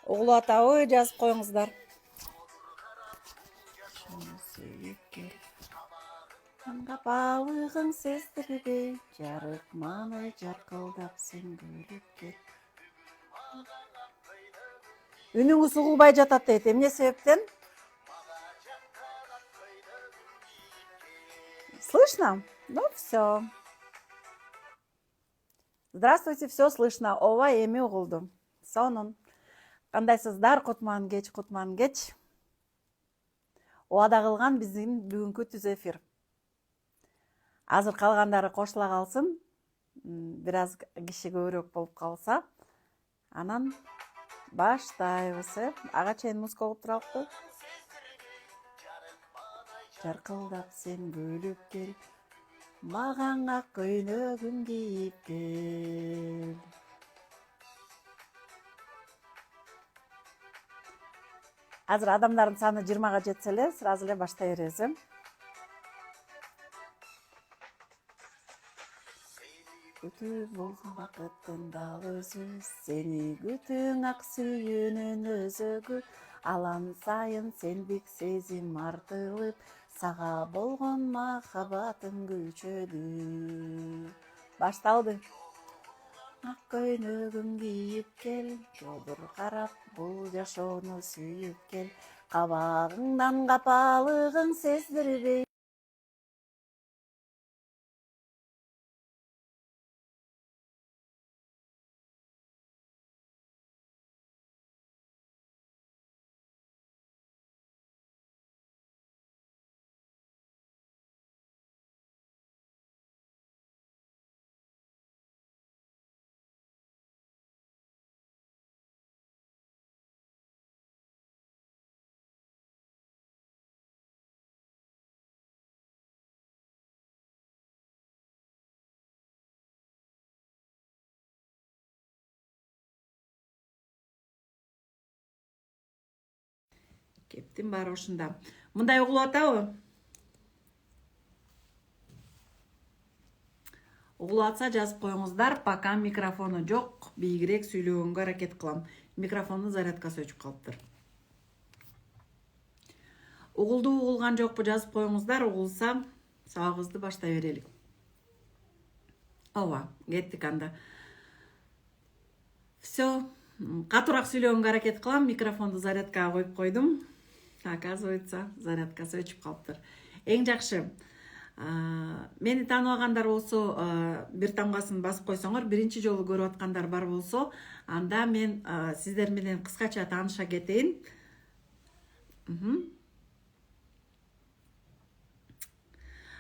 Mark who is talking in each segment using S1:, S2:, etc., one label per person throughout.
S1: Угул атабы жазып коюңуздар. Капалыгың сездирбей, жарык маны жаркылдап сен күлүп кел. Үнүңүз угулбай жатат дейт. Эмне себептен? Слышно? Ну все. Здравствуйте, все слышно. Ооба, эми угулду. Сонун. Кандайсыздар? Кутман кеч. Убада кылган биздин бүгүнкү түз эфир. Азыр калгандары кошула калсын. Бир аз киши көбүрөөк болуп калса, анан баштайбыз, Ага чейин музыка угуп туралыкпы? Жаркылдап сен күлүп кел, маған ак көйнөгүн кийип кел. Азыр адамдардын саны 20га жетсе эле, сразу эле баштай беребиз. Күтүп болсун бакыттын дал өзү, сени күтүң ак сүйүүнүн өзөгү. Алан сайын сен бик сезим артылып, сага болгон махабатым күчөдү. Башталды. Ак көйнөгүн кийип кел, жодур карап бул жашоону сүйүп кел. Кабагыңдан капалыгың сездирбей. Кептин баары ушунда. Мындай угулуп атабы? Угулуп атса жазып коюңуздар. Пока микрофону жок, бийигирээк сүйлөгөнгө аракет кылам. Микрофондун зарядкасы өчүп калыптыр. Угулду угулган жокпу жазып коюңуздар. Угулса, сабагыбызды баштай берелик. Ооба, кеттик анда. Все, катуураак сүйлөгөнгө аракет кылам. Микрофонду зарядкага коюп койдум. Оказывается, зарядкасы өчүп калыптыр. Эң жакшы. Мени тааныбагандар болсо, бир тамгасын басып койсоңор, биринчи жолу көрүп аткандар бар болсо, анда мен сиздер менен кыскача тааныша кетейин.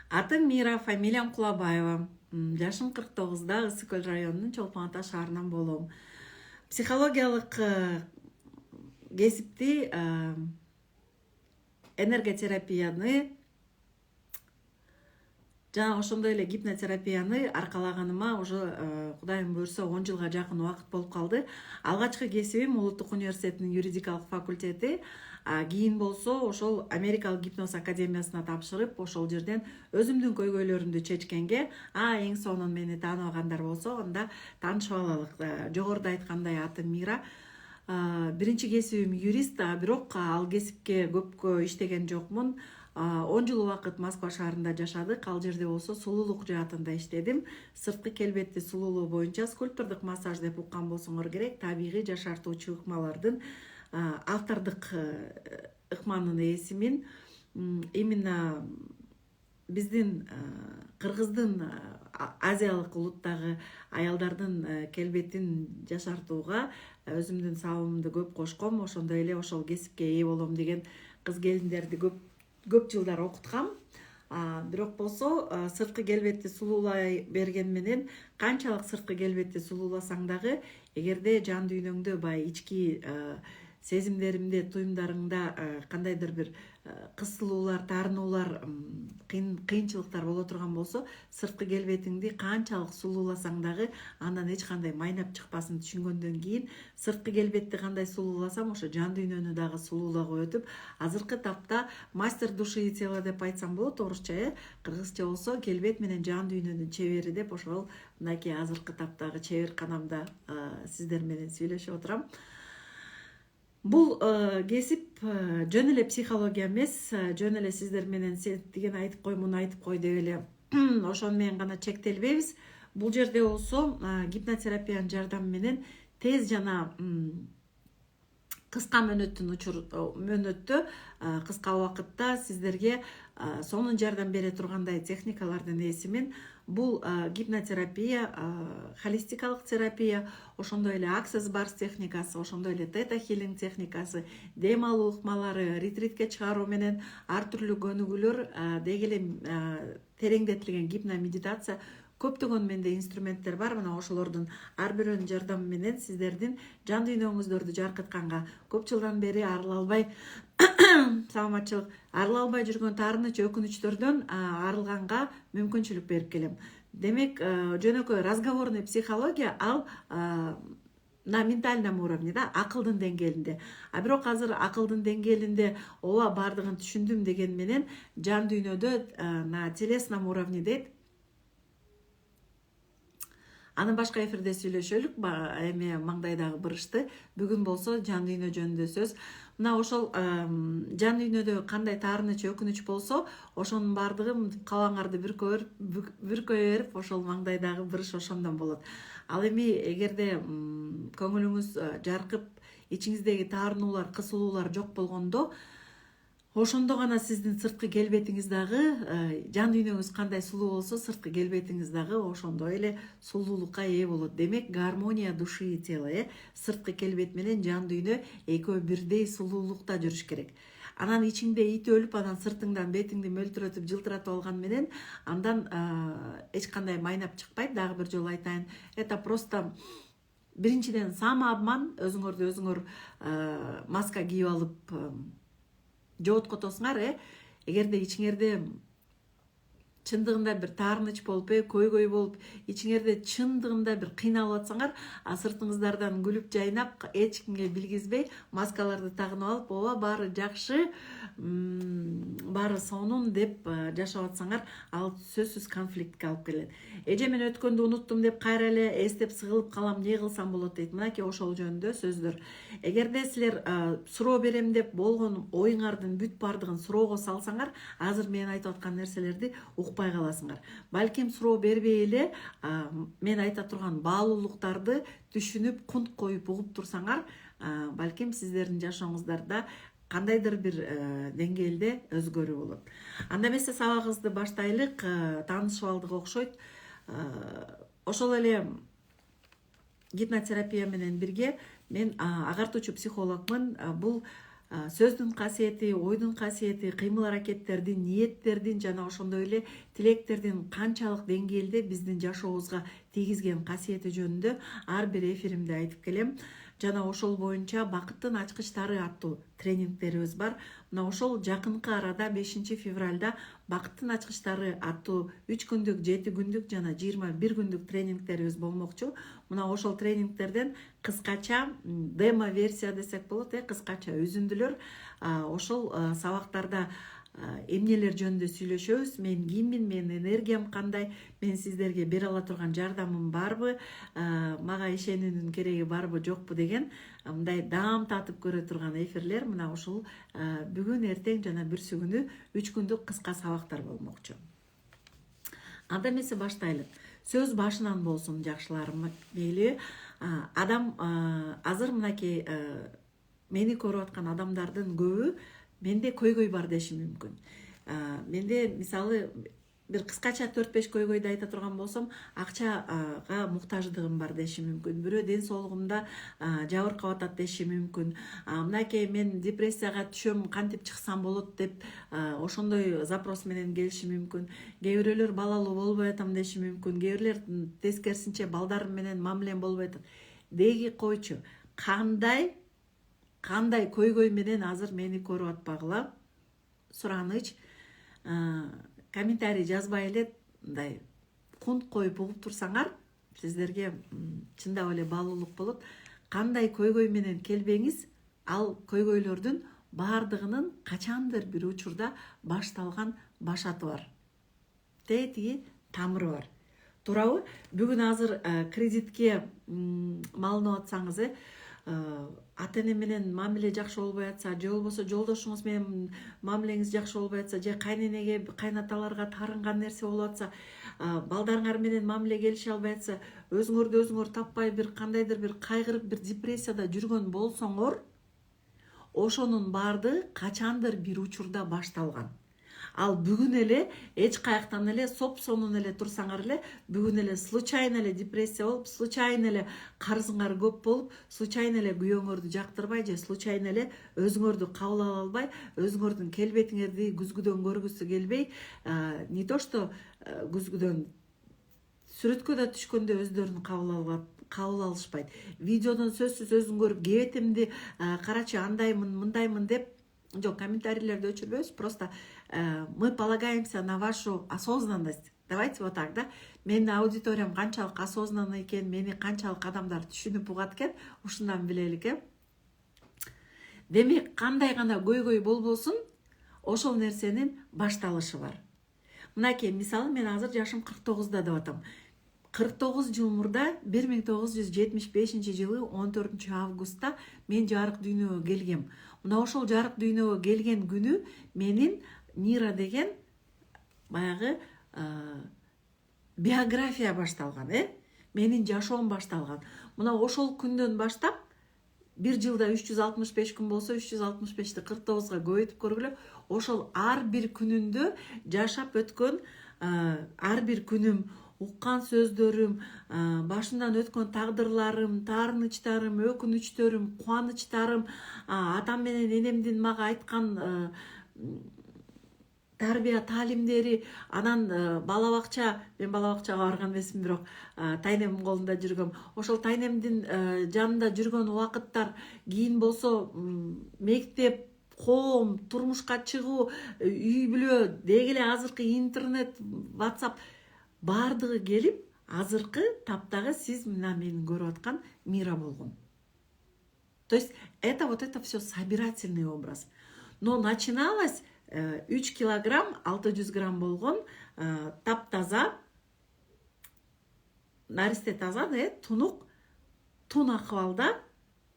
S1: Атым Мира, фамилиям Кулабаева. Жашым 49-да, Ысык Көл районунун Чолпон Ата шаарынан болом. Психологиялык кесипти, энерготерапияны жана ошондой эле гипнотерапияны аркалаганыма уже Кудайым буйрса 10 жылга жакын убакыт болуп калды. Алгачкы кесибим Улуттук университетинин юридикалык факультети. Кийин болсо ошол Америкалык гипноз академиясына тапшырып, ошол жерден өзүмдүн көйгөйлөрүмдү чечкенге, эң сонун мени тааныбагандар болсо, анда таанышып алалык. Жогоруда айткандай, атым Мира. Биринчи кесибим юрист, бирок ал кесипке көпкө иштеген жокмун. 10 жыл убакыт Москва шаарында жашадык. Ал жерде болсо сулуулук жаатында иштедим. Сырткы келбетти сулуулуу боюнча скульптордук массаж деп уккан болсоңор керек, табигый жашартуучу ыкмалардын автордук ыкманын ээсимин. Именно биздин кыргыздын азиялык улуттагы аялдардын келбетин жашартууга өзүмдүн сабымды көп кошком. Ошондой эле ошол кесипке ээ болом деген кыз келиндерди көп жылдар окуткам. Бирок болсо сырткы келбетти сулуулай берген менен, канчалык сырткы келбетти сулууласаң дагы, эгерде жан дүйнөңдө баягы ички сезимдеримде, туюмдарыңда кандайдыр бир кысылуулар, таарынуулар, кыйынчылыктар боло турган болсо, сырткы келбетиңди канчалык сулууласаң дагы андан эч кандай майнап чыкпасын түшүнгөндөн кийин, сырткы келбетти кандай сулууласам, ошо жан дүйнөнү дагы сулуулагы өтүп, азыркы тапта мастер души и тела деп айтсам болот, орусча, кыргызча болсо келбет менен жан дүйнөнүн чебери деп, ошол мынакей азыркы таптагы чеберканамда сиздер менен сүйлөшүп отурам. Бул кесип жөн эле психология эмес, жөн эле сиздер менен сен тигини айтып кой, муну айтып кой деп эле ошону менен гана чектелбейбиз. Бул жерде болсо гипнотерапиянын жардамы менен тез жана кыска мөөнөттө кыска убакытта сиздерге сонун жардам бере тургандай техникалардын ээсимин. Бул гипнотерапия, холистикалык терапия, ошондой эле Access Bars техникасы, ошондой эле Theta Healing техникасы, дем алуу ыкмалары, ретритке чыгаруу менен ар түрлүү көнүгүүлөр, деги эле тереңдетилген гипномедитация, көптөгөн менде инструменттер бар. Мына ошолордун ар бирөөнүн жардамы менен сиздердин жан дүйнөңүздөрдү жаркытканга, көп жылдан бери арыла албай саламатчылык, арыла албай жүргөн таарыныч өкүнүчтөрдөн арылганга мүмкүнчүлүк берип келем. Демек, жөнөкөй разговорный психология ал на ментальном уровне, да, акылдын деңгээлинде. Бирок азыр акылдын деңгээлинде ооба баардыгын түшүндүм деген менен жан дүйнөдө на телесном уровне дейт. Анын башка эфирде сүйлөшөлүк, эми маңдайдагы бырышты. Бүгүн болсо жан дүйнө жөнүндө сөз. Мына ошол жан дүйнөдө кандай таарыныч өкүнүч болсо, ошонун баардыгын кабаңарды бүркөй берип, ошол маңдайдагы бырыш ошондон болот. Ал эми эгерде көңүлүңүз жаркып, ичиңиздеги таарынуулар, кысылуулар жок болгондо, ошондо гана сиздин сырткы келбетиңиз дагы, жан дүйнөңүз кандай сулуу болсо, сырткы келбетиңиз дагы ошондой эле сулуулукка ээ болот. Демек, гармония души и тела, сырткы келбет менен жан дүйнө экөө бирдей сулуулукта жүрүш керек. Анан ичиңде ит өлүп, анан сыртыңдан бетиңди мөлтүрөтүп, жылтыратып алган менен андан эч кандай майнап чыкпайт. Дагы бир жолу айтайын, это просто биринчиден самообман, өзүңөрдү өзүңөр маска кийип алып жооткотосуңар. Эгерде ичиңерде чындыгында бир таарыныч болуп, көйгөй болуп, ичиңерде чындыгында бир кыйналып атсаңар, сыртыңыздардан күлүп жайнап, эч кимге билгизбей маскаларды тагынып алып, ооба баары жакшы, баары сонун деп жашап атсаңар, ал сөзсүз конфликтке алып келет. Эже мен өткөндү унуттум деп кайра эле эстеп сыгылып калам, эмне кылсам болот дейт. Мынакей ошол жөнүндө сөздөр. Эгерде силер суроо берем деп болгон оюңардын бүт баардыгын суроого салсаңар, азыр мен айтып аткан нерселерди укпай каласыңар. Балким суроо бербей эле мен айта турган баалуулуктарды түшүнүп, кунт коюп угуп турсаңар, балким сиздердин жашооңуздарда кандайдыр бир деңгээлде өзгөрүү болот. Анда эмесе сабагыбызды баштайлык, таанышып алдык окшойт. Ошол эле гипнотерапия менен бирге мен агартуучу психологмун. Бул сөздүн касиети, ойдун касиети, кыймыл аракеттердин, ниеттердин жана ошондой эле тилектердин канчалык деңгээлде биздин жашообузга тийгизген касиети жөнүндө ар бир эфиримде айтып келем. Жана ошол боюнча бакыттын ачкычтары аттуу тренингтерибиз бар. Мына ошол жакынкы арада 5 февралда бакыттын ачкычтары аттуу 3 күндүк, 7 күндүк жана 21 күндүк тренингтерибиз болмокчу. Мына ошол тренингтерден кыскача демо версия десек болот, кыскача үзүндүлөр. Ошол сабактарда эмнелер жөнүндө сүйлөшөбүз. Мен киммин, менин энергиям кандай, мен сиздерге бере ала турган жардамым барбы, мага ишенүүнүн кереги барбы, жокпу деген мындай даам татып көрө турган эфирлер. Мына ушул бүгүн, эртең жана бүрсү күнү 3 күндүк кыска сабактар болмокчу. Анда эмесе баштайлык. Сөз башынан болсун, жакшыларым. Мейли адам азыр мынакей мени көрүп аткан адамдардын көбү менде көйгөй бар деши мүмкүн. Менде мисалы бир кыскача 4-5 көйгөйдү айта турган болсом, акчага муктаждыгым бар деши мүмкүн. Бирөө ден соолугумда жабыркап атат деши мүмкүн. Мынакей мен депрессияга түшөм, кантип чыксам болот деп ошондой запрос менен келиши мүмкүн. Кээ бирөөлөр балалуу болбой атам деши мүмкүн. Кээ бирлер тескерисинче балдарым менен мамилем болбой атат. Деги койчу. Кандай көйгөй менен азыр мени көрүп атпагыла? Сураныч, комментарий жазбай эле мындай кунт коюп угуп турсаңар, сиздерге чындап эле баалуулук болот. Кандай көйгөй менен келбеңиз, ал көйгөйлөрдүн баардыгынын качандыр бир учурда башталган башаты бар. Тетиги тамыры бар. Туурабы? Бүгүн азыр кредитке малынып атсаңыз, ата эне менен мамиле жакшы болбой атса, же болбосо жолдошуңуз менен мамилеңиз жакшы болбой атса, же кайненеге, кайнаталарга таарынган нерсе болуп атса, балдарыңар менен мамиле келише албай атса, өзүңөрдү өзүңөр таппай бир кандайдыр бир кайгырып бир депрессияда жүргөн болсоңор, ошонун баардыгы качандыр бир учурда башталган. Ал бүгүн эле эч каяктан эле соп-сонун эле турсаңар эле, бүгүн эле случайно эле депрессия болуп, случайно эле карызыңар көп болуп, случайно эле күйөөңөрдү жактырбай, же случайно эле өзүңөрдү кабыл ала албай, өзүңөрдүн келбетиңерди күзгүдөн көргүсү келбей, не то что күзгүдөн сүрөткө да түшкөндө өздөрүн кабыл алышпайт. Видеодон сөзсүз өзүн көрүп кебетимди карачы андаймын, мындаймын деп, жок, комментарийлерди өчүрбөйбүз, просто мы полагаемся на вашу осознанность. Давайте вот так, да? Менин аудиториям канчалык осознанный экен, мени канчалык адамдар түшүнүп угат экен, ушундан билелик, Демек, кандай гана көйгөй болбосун, ошол нерсенин башталышы бар. Мынакей, мисалы, мен азыр жашым 49да деп атам. 49 жыл мурда 1975 жылы 14 августта мен жарык дүйнөгө келгем. Мына ошол жарык дүйнөгө келген күнү менин Нира деген баягы биография башталган, менин жашоом башталган. Мына ошол күндөн баштап бир жылда 365 күн болсо, 365ти 49га көбөйтүп көргүлө. Ошол ар бир күнүндө жашап өткөн, ар бир күнүм, уккан сөздөрүм, башымдан өткөн тагдырларым, таарынычтарым, өкүнүчтөрүм, кубанычтарым, атам менен энемдин мага айткан тарбия таалимдери, анан бала бакча, мен бала бакчага барган эмесмин, бирок тайнемдин колунда жүргөм. Ошол тайнемдин жанында жүргөн убакыттар, кийин болсо мектеп, коом, турмушка чыгуу, үй бүлө, деги эле азыркы интернет, WhatsApp баардыгы келип, азыркы таптагы сиз мына менин көрүп аткан Мира болгон. То есть это вот это все собирательный образ. Но начиналось 3 килограмм 600 грамм болгон таптаза, наристе таза, тунук, тун акыбалда,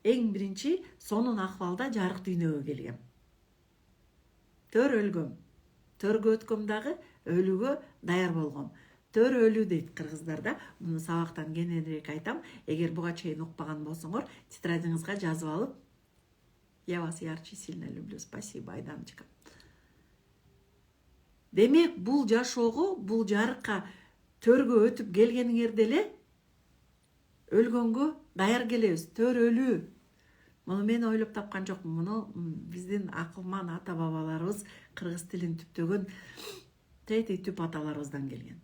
S1: эң биринчи сонун акыбалда жарык дүйнөгө келгем. Төр өлгөм. Төргө өткөм дагы өлүүгө даяр болгом. Төр өлүү дейт кыргыздарда. Муну сабактан кененирээк айтам. Эгер буга чейин укпаган болсоңор, тетрадиңизге жазып алып, я вас ярче сильно люблю. Спасибо, Айданочка. Демек, бул жашоого, бул жарыкка төргө өтүп келгениңерде эле өлгөнгө даяр келебиз. Төр өлүү. Муну мен ойлоп тапкан жокмун. Муну биздин акылман ата бабаларыбыз кыргыз тилин түптөгөн түп аталарыбыздан келген.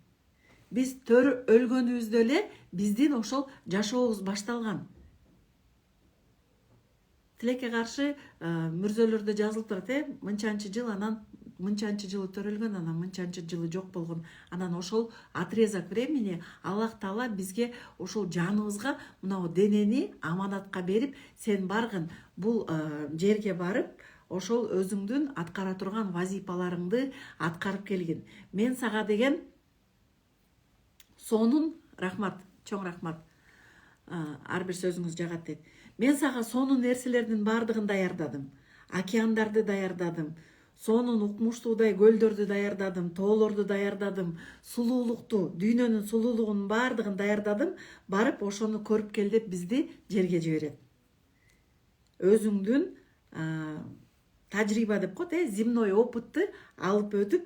S1: Биз төр өлгөнүбүздө эле биздин ошол жашообуз башталган. Тилекке каршы мүрзөлөрдө жазылып турат, мынчанчы жыл, анан мынчанчы жылы төрөлгөн, анан мынчанчы жылы жок болгон. Анан ошол отрезок времени Аллах Таала бизге ошол жаныбызга мынау денени аманатка берип, сен баргын бул жерге барып, ошол өзүңдүн аткара турган вазипаларыңды аткарып келгин. Мен сага деген сонун рахмат, чоң рахмат. Ар бир сөзүңүз жагат дейт. Мен сага сонун нерселердин баардыгын даярдадым. Океандарды даярдадым. Сонун укмуштуудай көлдөрдү даярдадым, тоолорду даярдадым, сулуулукту, дүйнөнүн сулуулугунун баардыгын даярдадым. Барып ошону көрүп кел деп бизди жерге жиберет. Өзүңдүн тажрыйба деп коет, земной опытты алып өтүп,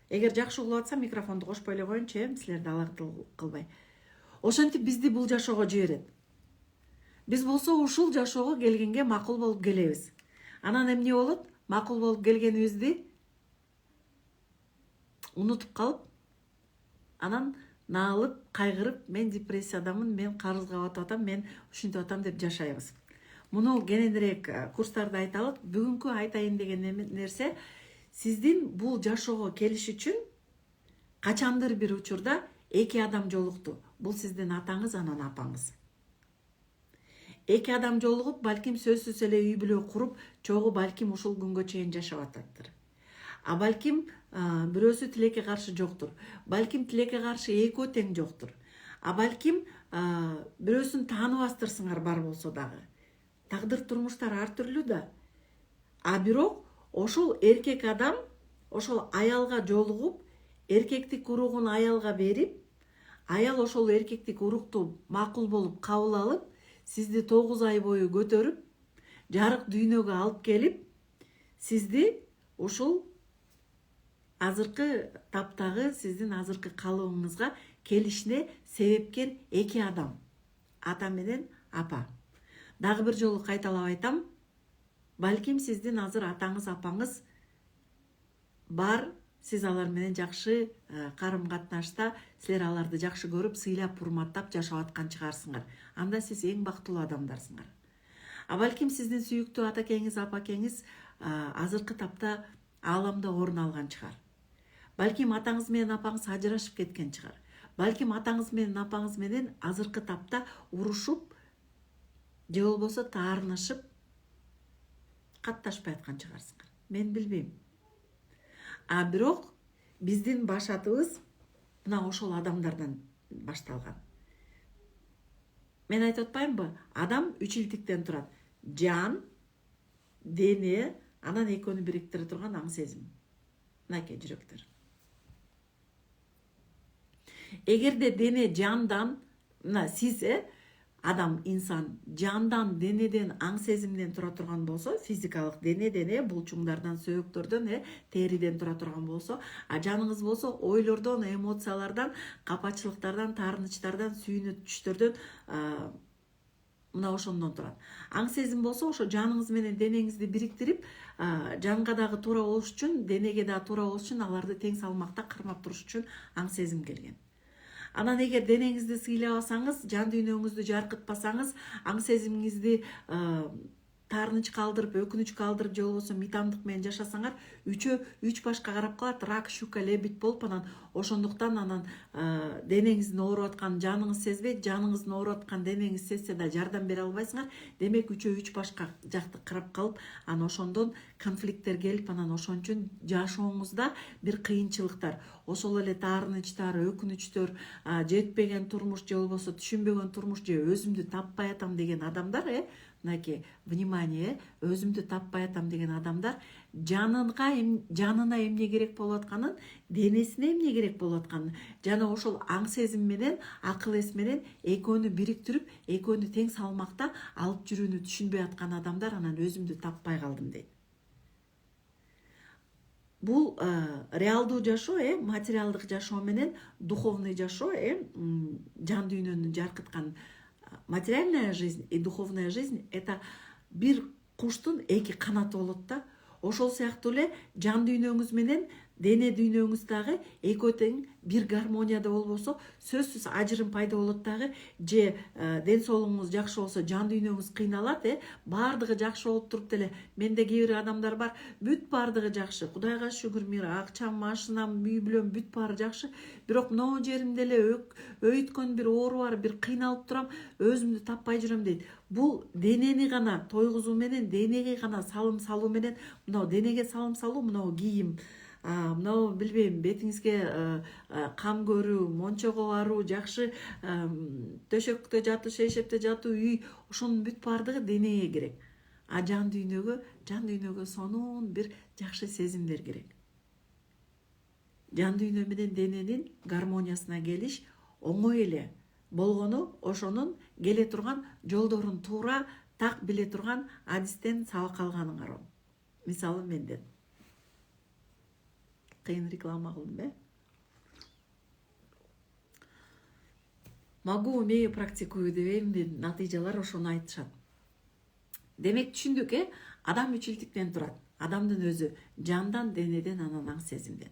S1: эгер жакшы угулуп атса микрофонду кошпой эле коеюнчу, силерди алактыл кылбай. Ошентип бизди бул жашоого жиберет. Биз болсо ушул жашоого келгенге макул болуп келебиз. Анан эмне болот? Макул болуп келгенибизди унутуп калып, анан наалып, кайгырып, мен депрессиядамын, мен карызга батып атам, мен ушинтип атам деп жашайбыз. Муну кененирээк курстарда айталык. Бүгүнкү айтайын деген нерсе, сиздин бул жашоого келиш үчүн качандыр бир учурда эки адам жолукту. Бул сиздин атаңыз, анан апаңыз. Эки адам жолугуп, балким сөзсүз эле үй бүлө куруп, чогуу балким ушул күнгө чейин жашап ататтыр. А балким бирөөсү тилекке каршы жоктур. Балким тилекке каршы экөө тең жоктур. А балким бирөөсүн тааныбастырсыңар бар болсо дагы. тагдыр турмуштар ар түрлүү да. А бирок ошол эркек адам ошол аялга жолугуп, эркектик уругун аялга берип, аял ошол эркектик урукту макул болуп кабыл алып, сизди 9 ай бою көтөрүп, жарык дүйнөгө алып келип, сизди ушул азыркы таптагы сиздин азыркы калыбыңызга келишине себепкер эки адам. Ата менен апа. Дагы бир жолу кайталап айтам. Балким сиздин азыр атаңыз, апаңыз бар, сиз алар менен жакшы карым-катнашта, силер аларды жакшы көрүп, сыйлап, урматтап жашап аткан чыгарсыңар. Анда сиз эң бактылуу адамдарсыңар. А балким сиздин сүйүктүү атакеңиз, апакеңиз азыркы тапта ааламда орун алган чыгар. Балким атаңыз менен апаңыз ажырашып кеткен чыгар. Балким атаңыз менен апаңыз менен азыркы тапта урушуп, же болбосо таарынышып, катташпай аткан чыгарсыңар. Мен билбейм. А бирок биздин башатыбыз мына ошол адамдардан башталган. Мен айтып атпаймынбы? Адам 3 илтиктен турат. Жан, дене, анан экөөнү бириктире турган аң сезим. Мынакей жүрөктөр. Эгерде дене жандан, мына сиз адам, инсан жандан, денеден, аң сезимден тура турган болсо, физикалык дене, булчуңдардан, сөөктөрдөн, териден тура турган болсо, а жаныңыз болсо ойлордон, эмоциялардан, капачылыктардан, таарынычтардан, сүйүнүчтөрдөн, мына ошондон турат. Аң сезим болсо, ошо жаныңыз менен денеңизди бириктирип, жанга дагы туура болуш үчүн, денеге дагы туура болуш үчүн, аларды тең салмакта кармап туруш үчүн аң сезим келген. Анан эгер денеңизди сыйлабасаңыз, жан дүйнөңүздү жаркытпасаңыз, аң сезимиңизди таарыныч калтырып, өкүнүч калтырып, же болбосо митамдык менен жашасаңар, үч башка карап калат, рак, щука, лебедь болуп, анан ошондуктан анан денеңиздин ооруп атканын жаныңыз сезбейт, жаныңыздын ооруп атканын денеңиз сезсе да жардам бере албайсыңар. Демек үч башка жакты карап калып, анан ошондон конфликттер келип, анан ошон үчүн жашооңузда бир кыйынчылыктар, ошол эле таарынычтар, өкүнүчтөр, жетпеген турмуш, же болбосо түшүнбөгөн турмуш, же өзүмдү таппай атам деген адамдар, мынакей, внимание, өзүмдү таппай атам деген адамдар жанына эмне керек болуп атканын, денесине эмне керек болуп атканын, жана ошол аң сезим менен, акыл эс менен экөөнү бириктирип, экөөнү тең салмакта алып жүрүүнү түшүнбөй аткан адамдар анан өзүмдү таппай калдым дейт. Бул реалдуу жашоо, материалдык жашоо менен духовный жашоо, жан дүйнөнү жаркыткан. Материальная жизнь и духовная жизнь — это бир куштун эки канаты болот да. Ошол сыяктуу эле жан дүйнөңүз менен дене дүйнөңүз дагы экөө тең бир гармонияда болбосо, сөзсүз ажырым пайда болот дагы. Же ден соолугуңуз жакшы болсо, жан дүйнөңүз кыйналат, баардыгы жакшы болуп туруп деле, менде кээ бир адамдар бар, бүт баардыгы жакшы, Кудайга шүгүр, акчам, машинам, үй бүлөм, бүт баары жакшы, бирок могу жеримде эле өйткөн бир оору бар, бир кыйналып турам, өзүмдү таппай жүрөм дейт. Бул денени гана тойгузуу менен, денеге гана салым салуу менен, мынау денеге салым салуу, мынау кийим, мынау билбейм, бетиңизге кам көрүү, мончого баруу, жакшы төшөктө жатуу, шейшепте жатуу, үй, ошонун бүт баардыгы денеге керек. А жан дүйнөгө сонун бир жакшы сезимдер керек. Жан дүйнө менен дененин гармониясына келиш оңой эле болгону, ошонун келе турган жолдорун туура так биле турган адистен сабак алганыңар. Мисалы менден. Кыйын реклама кылдым, Могу, умею, практикую дебейм, натыйжалар ошону айтышат. Демек түшүндүк, адам 3 илтиктен турат. Адамдын өзү жандан, денеден, анан аң сезимден.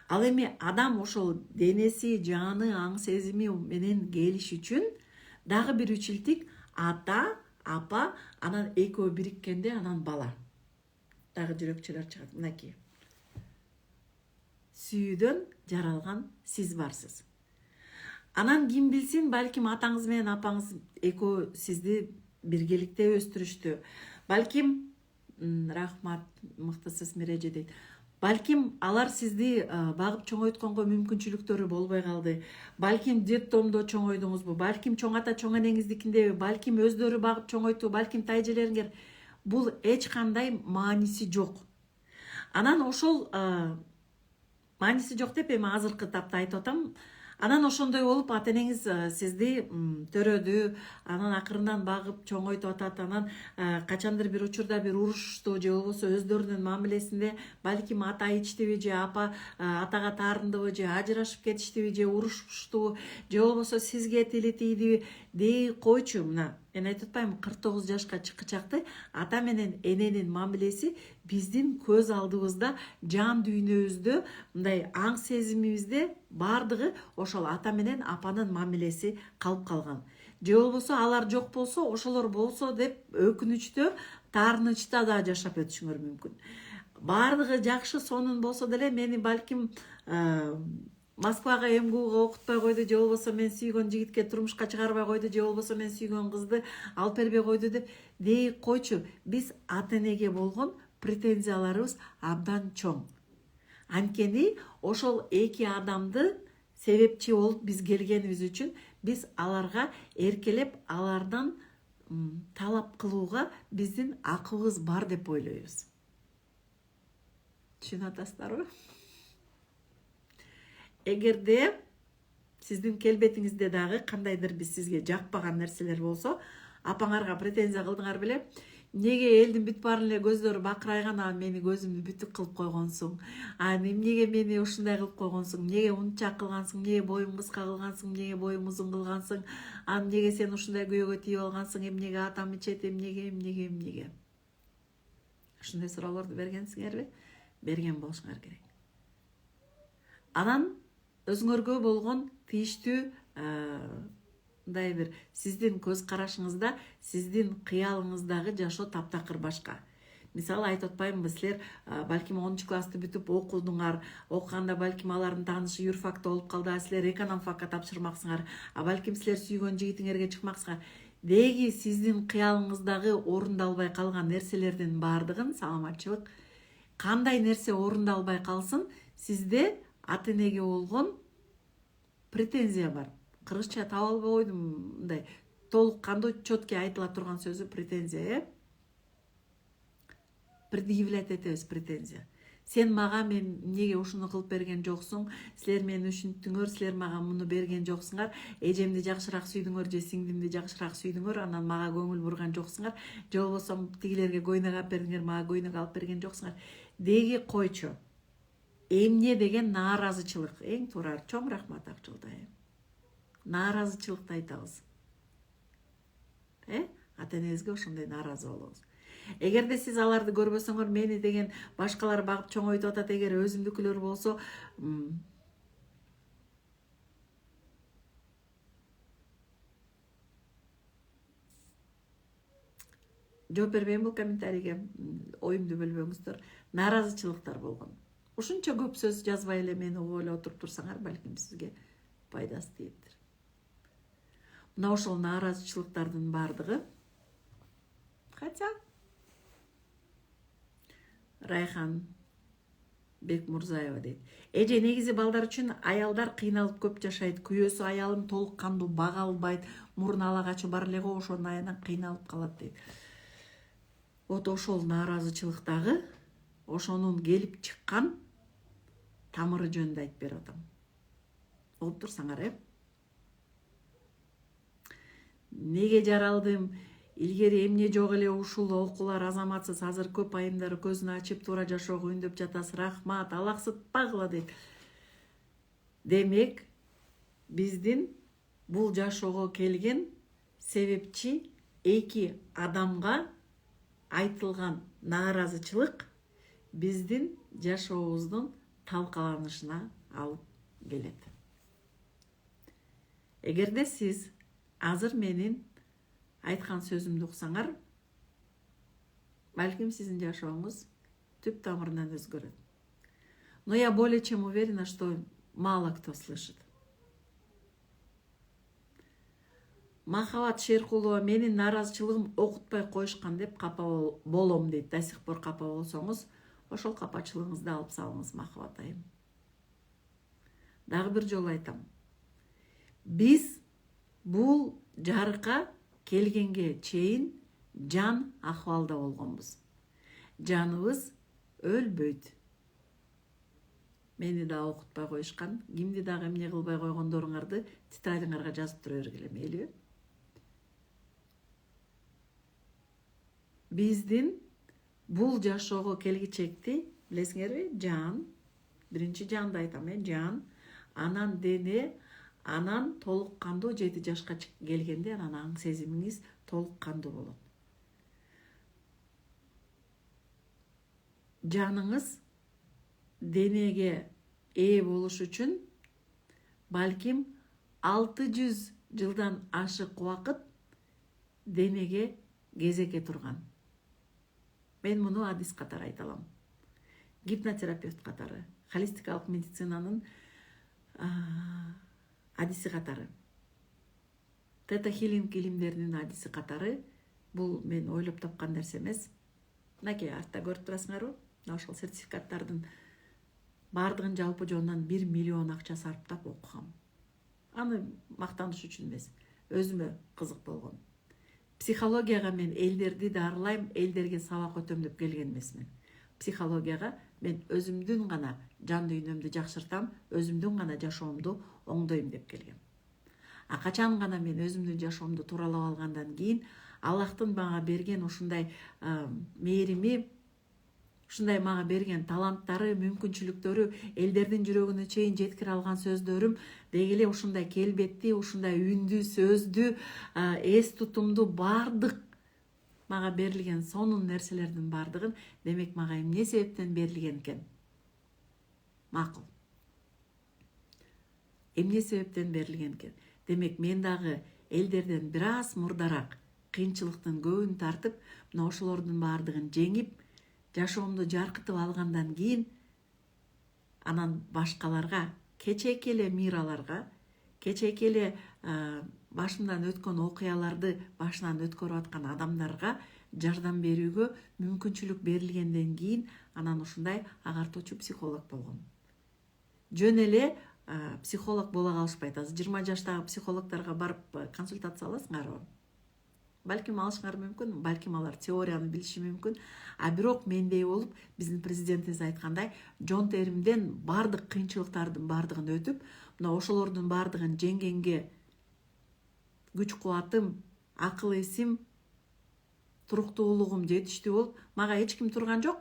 S1: Ал эми адам ошол денеси, жаны, аң сезими менен келиш үчүн дагы бир 3 илтик ата, апа, анан экөө бириккенде анан бала. Дагы жүрөкчөлөр чыгат. Мынакей. Сүйүүдөн жаралган сиз барсыз. Анан ким билсин, балким атаңыз менен апаңыз экөө сизди биргеликте өстүрүштү. Балким, рахмат, мыктысыз Миреже дейт. Балким алар сизди багып чоңойтконго мүмкүнчүлүктөрү болбой калды. Балким детдомдо чоңойдуңузбу, балким чоң ата чоң энеңиздикиндеби, балким өздөрү багып чоңойтуу, балким тайжелериңер. Бул эч кандай мааниси жок. Анан ошол мааниси жок деп эми азыркы тапта айтып атам. Анан ошондой болуп ата энеңиз сизди төрөдү, анан акырындан багып чоңойтуп атат, анан качандыр бир учурда бир урушушту же болбосо өздөрүнүн мамилесинде балким ата ичтиби же апа атага таарындыбы же ажырашып кетиштиби же урушушту же болбосо сизге тили тийдиби дей койчу. Мына мен айтып атпаймынбы 49 жашка чыккычакты ата менен эненин мамилеси биздин көз алдыбызда, жан дүйнөбүздө, мындай аң сезимибизде баардыгы ошол ата менен апанын мамилеси калып калган. Же болбосо алар жок болсо, ошолор болсо деп өкүнүчтө, таарынычта да жашап өтүшүңөр мүмкүн. Баардыгы жакшы сонун болсо деле мени балким Москвага МГУга окутпай койду, же болбосо мен сүйгөн жигитке турмушка чыгарбай койду, же болбосо мен сүйгөн кызды алып бербей койду деп дей койчу. Биз ата энеге болгон претензияларыбыз абдан чоң. Анткени ошол эки адамды себепчи болуп биз келгенибиз үчүн биз аларга эркелеп, алардан талап кылууга биздин акыбыз бар деп ойлойбуз. Түшүнүп атасыздарбы? Эгерде сиздин келбетиңизде дагы кандайдыр биз сизге жакпаган нерселер болсо, апаңарга претензия кылдыңар беле, эмнеге элдин бүт баарын эле көздөрү бакырайган, мени көзүмдү бүтүк кылып койгонсуң, эмнеге мени ушундай кылып койгонсуң, эмнеге унча кылгансың, эмнеге боюм кыска кылгансың, эмнеге боюм узун кылгансың, эмнеге сен ушундай күйөөгө тийип алгансың, эмнеге атам ичет, эмнеге. Ушундай суроолорду бергенсиңерби? Берген болушуңар керек. Анан өзүңөргө болгон тийиштүү мындай бир сиздин көз карашыңызда, сиздин кыялыңыздагы жашоо таптакыр башка. Мисалы айтып атпаймынбы, силер балким 10 классты бүтүп окудуңар, окуганда балким алардын таанышы юрфакта болуп калды, силер экономфакка тапшырмаксыңар, балким силер сүйгөн жигитиңерге чыкмаксыңар. Деги сиздин кыялыңыздагы орундалбай калган нерселердин баардыгын, саламатчылык, кандай нерсе орундалбай калсын, сизде ата энеге болгон претензия бар. Кыргызча таап албай койдум, мындай толук кандуу четкий айтыла турган сөзү претензия, предъявлять этебиз претензия. Сен мага мен эмнеге ушуну кылып берген жоксуң, силер мени ушинттиңөр, силер мага муну берген жоксуңар, эжемди жакшыраак сүйдүңөр же сиңдимди жакшыраак сүйдүңөр, анан мага көңүл бурган жоксуңар, же болбосо тигилерге көйнөк алып бердиңер, мага көйнөк алып берген жоксуңар. Деги койчу. Эмне деген нааразычылык. Эң туура, чоң рахмат Акчылтай. Нааразычылыкты айтабыз. Ата энеңизге ошондой нааразы болобуз. Эгерде сиз аларды көрбөсөңөр, мени деген башкалар багып чоңойтуп атат, эгер өзүмдүкүлөр болсо, жооп бербейм бул комментарийге, оюмду бөлбөңүздөр. Нааразычылыктар болгон. Ушунча көп сөз жазбай эле мени угуп эле отуруп турсаңар, балким сизге пайдасы тийиптир. Мына ошол нааразычылыктардын баардыгы, хотя Райхан Бекмурзаева дейт. Эже негизи балдар үчүн аялдар кыйналып көп жашайт. Күйөөсү аялын толук кандуу бага албайт. Мурун ала качы бар эле го, ошонун аянан кыйналып калат дейт. Вот ошол нааразычылыктагы, ошонун келип чыккан тамыры жөнүндө айтып берип атам. Угуп турсаңар, Неге жаралдым? Илгери эмне жок эле ушул окуулар азаматсыз, азыр көп айымдары көзүн ачып туура жашоого үндөп жатасыз. Рахмат, Аллах сытпагыла дейт. Демек, биздин бул жашоого келген себепчи эки адамга айтылган нааразычылык биздин жашообуздун талкаланышына алып келет. Эгерде сиз азыр менин айткан сөзүмдү уксаңар, балким сиздин жашооңуз түп тамырынан өзгөрөт. Но я более чем уверена, что мало кто слышит. Махабат Шеркулова, менин нааразычылыгым окутпай коюшкан деп капа болом дейт. До сих пор капа болсоңуз, ошол капачылыгыңызды алып салыңыз макул атайым. Дагы бир жолу айтам. Биз бул жарыкка келгенге чейин жан акыбалда болгонбуз. Жаныбыз өлбөйт. Мени да окутпай коюшкан, кимди дагы эмне кылбай койгондоруңарды тетрадиңарга жазып тура бергиле, мейли. Биздин бул жашоого келгичекти билесиңерби? Жан, биринчи жанды айтам, жан, анан дене, анан толук кандуу 7 жашка келгенде анан аң сезимиңиз толук кандуу болот. Жаныңыз денеге ээ болуш үчүн балким 600 жылдан ашык убакыт денеге кезекке турган. Мен муну адис катары айта алам. Гипнотерапевт катары, холистикалык медицинанын адиси катары. Тета хилинг илимдеринин адиси катары. Бул мен ойлоп тапкан нерсе эмес. Мынакей артта көрүп турасыңарбы? Ошол сертификаттардын бардыгын жалпы жонунан 1 миллион акча сарптап окугам. Аны мактаныш үчүн эмес, өзүмө кызык болгон. Психологияга мен элдерди дарылайм, элдерге сабак өтөм деп келген эмесмин. Психологияга мен өзүмдүн гана жан дүйнөмдү жакшыртам, өзүмдүн гана жашоомду оңдойм деп келгем. Качан гана мен өзүмдүн жашоомду тууралап алгандан кийин Аллахтын мага берген ушундай мээрими, ушундай мага берген таланттары, мүмкүнчүлүктөрү, элдердин жүрөгүнө чейин жеткире алган сөздөрүм деги эле ушундай келбетти, ушундай үндү, сөздү, эс тутумду бардык мага берилген сонун нерселердин бардыгын демек мага эмне себептен берилген экен? Макул. Эмне себептен берилген экен? Демек мен дагы элдерден бир аз мурдараак кыйынчылыктын көбүн тартып, мына ошолордун бардыгын жеңип, жашоомду жаркытып алгандан кийин анан башкаларга, кечээки эле мираларга, кечээки эле башымдан өткөн окуяларды башынан өткөрүп аткан адамдарга жардам берүүгө мүмкүнчүлүк берилгенден кийин анан ушундай агартуучу психолог болгом. Жөн эле психолог боло калышпайт. Азыр 20 жаштагы психологдорго барып консультация аласыңарбы? Балким алышыңар мүмкүн, балким алар теорияны билиши мүмкүн. Бирок мендей болуп, биздин президентибиз айткандай, жон теримден бардык кыйынчылыктардын бардыгын өтүп, мына ошолордун бардыгын жеңгенге күч кубатым, акыл эсим, туруктуулугум жетиштүү болуп, мага эч ким турган жок.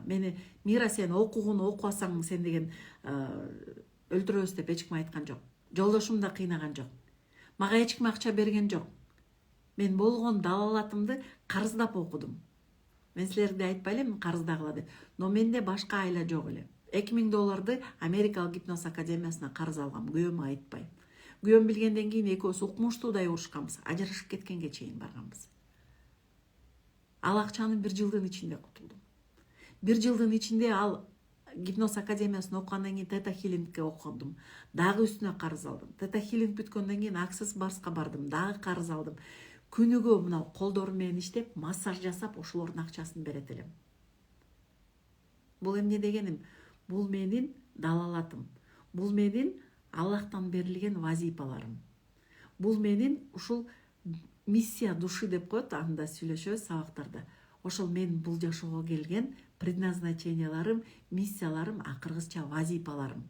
S1: Мени Мира, сен окугун окубасаң сен деген өлтүрөбүз деп эч ким айткан жок. Жолдошум да кыйнаган жок. Мага эч ким акча берген жок. Мен болгон далалатымды карыздап окудум. Мен силерге айтпай элем карыздагыла деп. Но менде башка айла жок эле. $2000 Америкалык гипноз академиясына карыз алгам, күйөөмө айтпай. Күйөөм билгенден кийин экөөбүз укмуштуудай урушканбыз, ажырашып кеткенге чейин барганбыз. Ал акчаны 1 жылдын ичинде кутулдум. 1 жылдын ичинде ал гипноз академиясын окугандан кийин тета хилингке окудум. Дагы үстүнө карыз алдым. Тета хилинг бүткөндөн кийин Аксес Барска бардым, дагы карыз алдым. Күнүгө мына колдорум менен иштеп, массаж жасап, ошолордун акчасын берет элем. Бул эмне дегеним? Бул менин далалатым. Бул менин Аллахтан берилген вазипаларым. Бул менин ушул миссия души деп коет, анда сүйлөшөбүз сабактарда. Ошол мен бул жашоого келген предназначенияларым, миссияларым, акыргысча вазипаларым.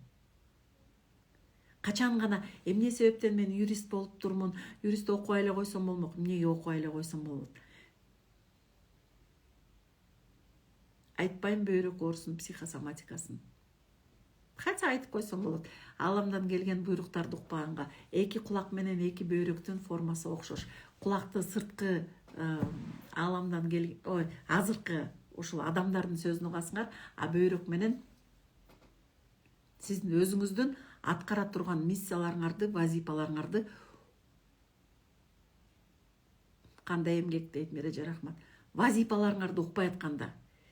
S1: Качан гана эмне себептен мен юрист болуп турмун, юрист окубай эле койсом болмок, эмнеге окубай эле койсом болот? Айтпайм бөйрөк оорусунун психосоматикасын. Кача айтып койсом болот. Аламдан келген буйруктарды укпаганга эки кулак менен эки бөйрөктүн формасы окшош. Кулакты сырткы аламдан келген, азыркы ушул адамдардын сөзүн угасыңар, бөйрөк менен сиздин өзүңүздүн аткара турган миссияларыңарды, вазипаларыңарды кандай эмгек дейт Мереже Рахмат. Вазипаларыңарды укпай атканда,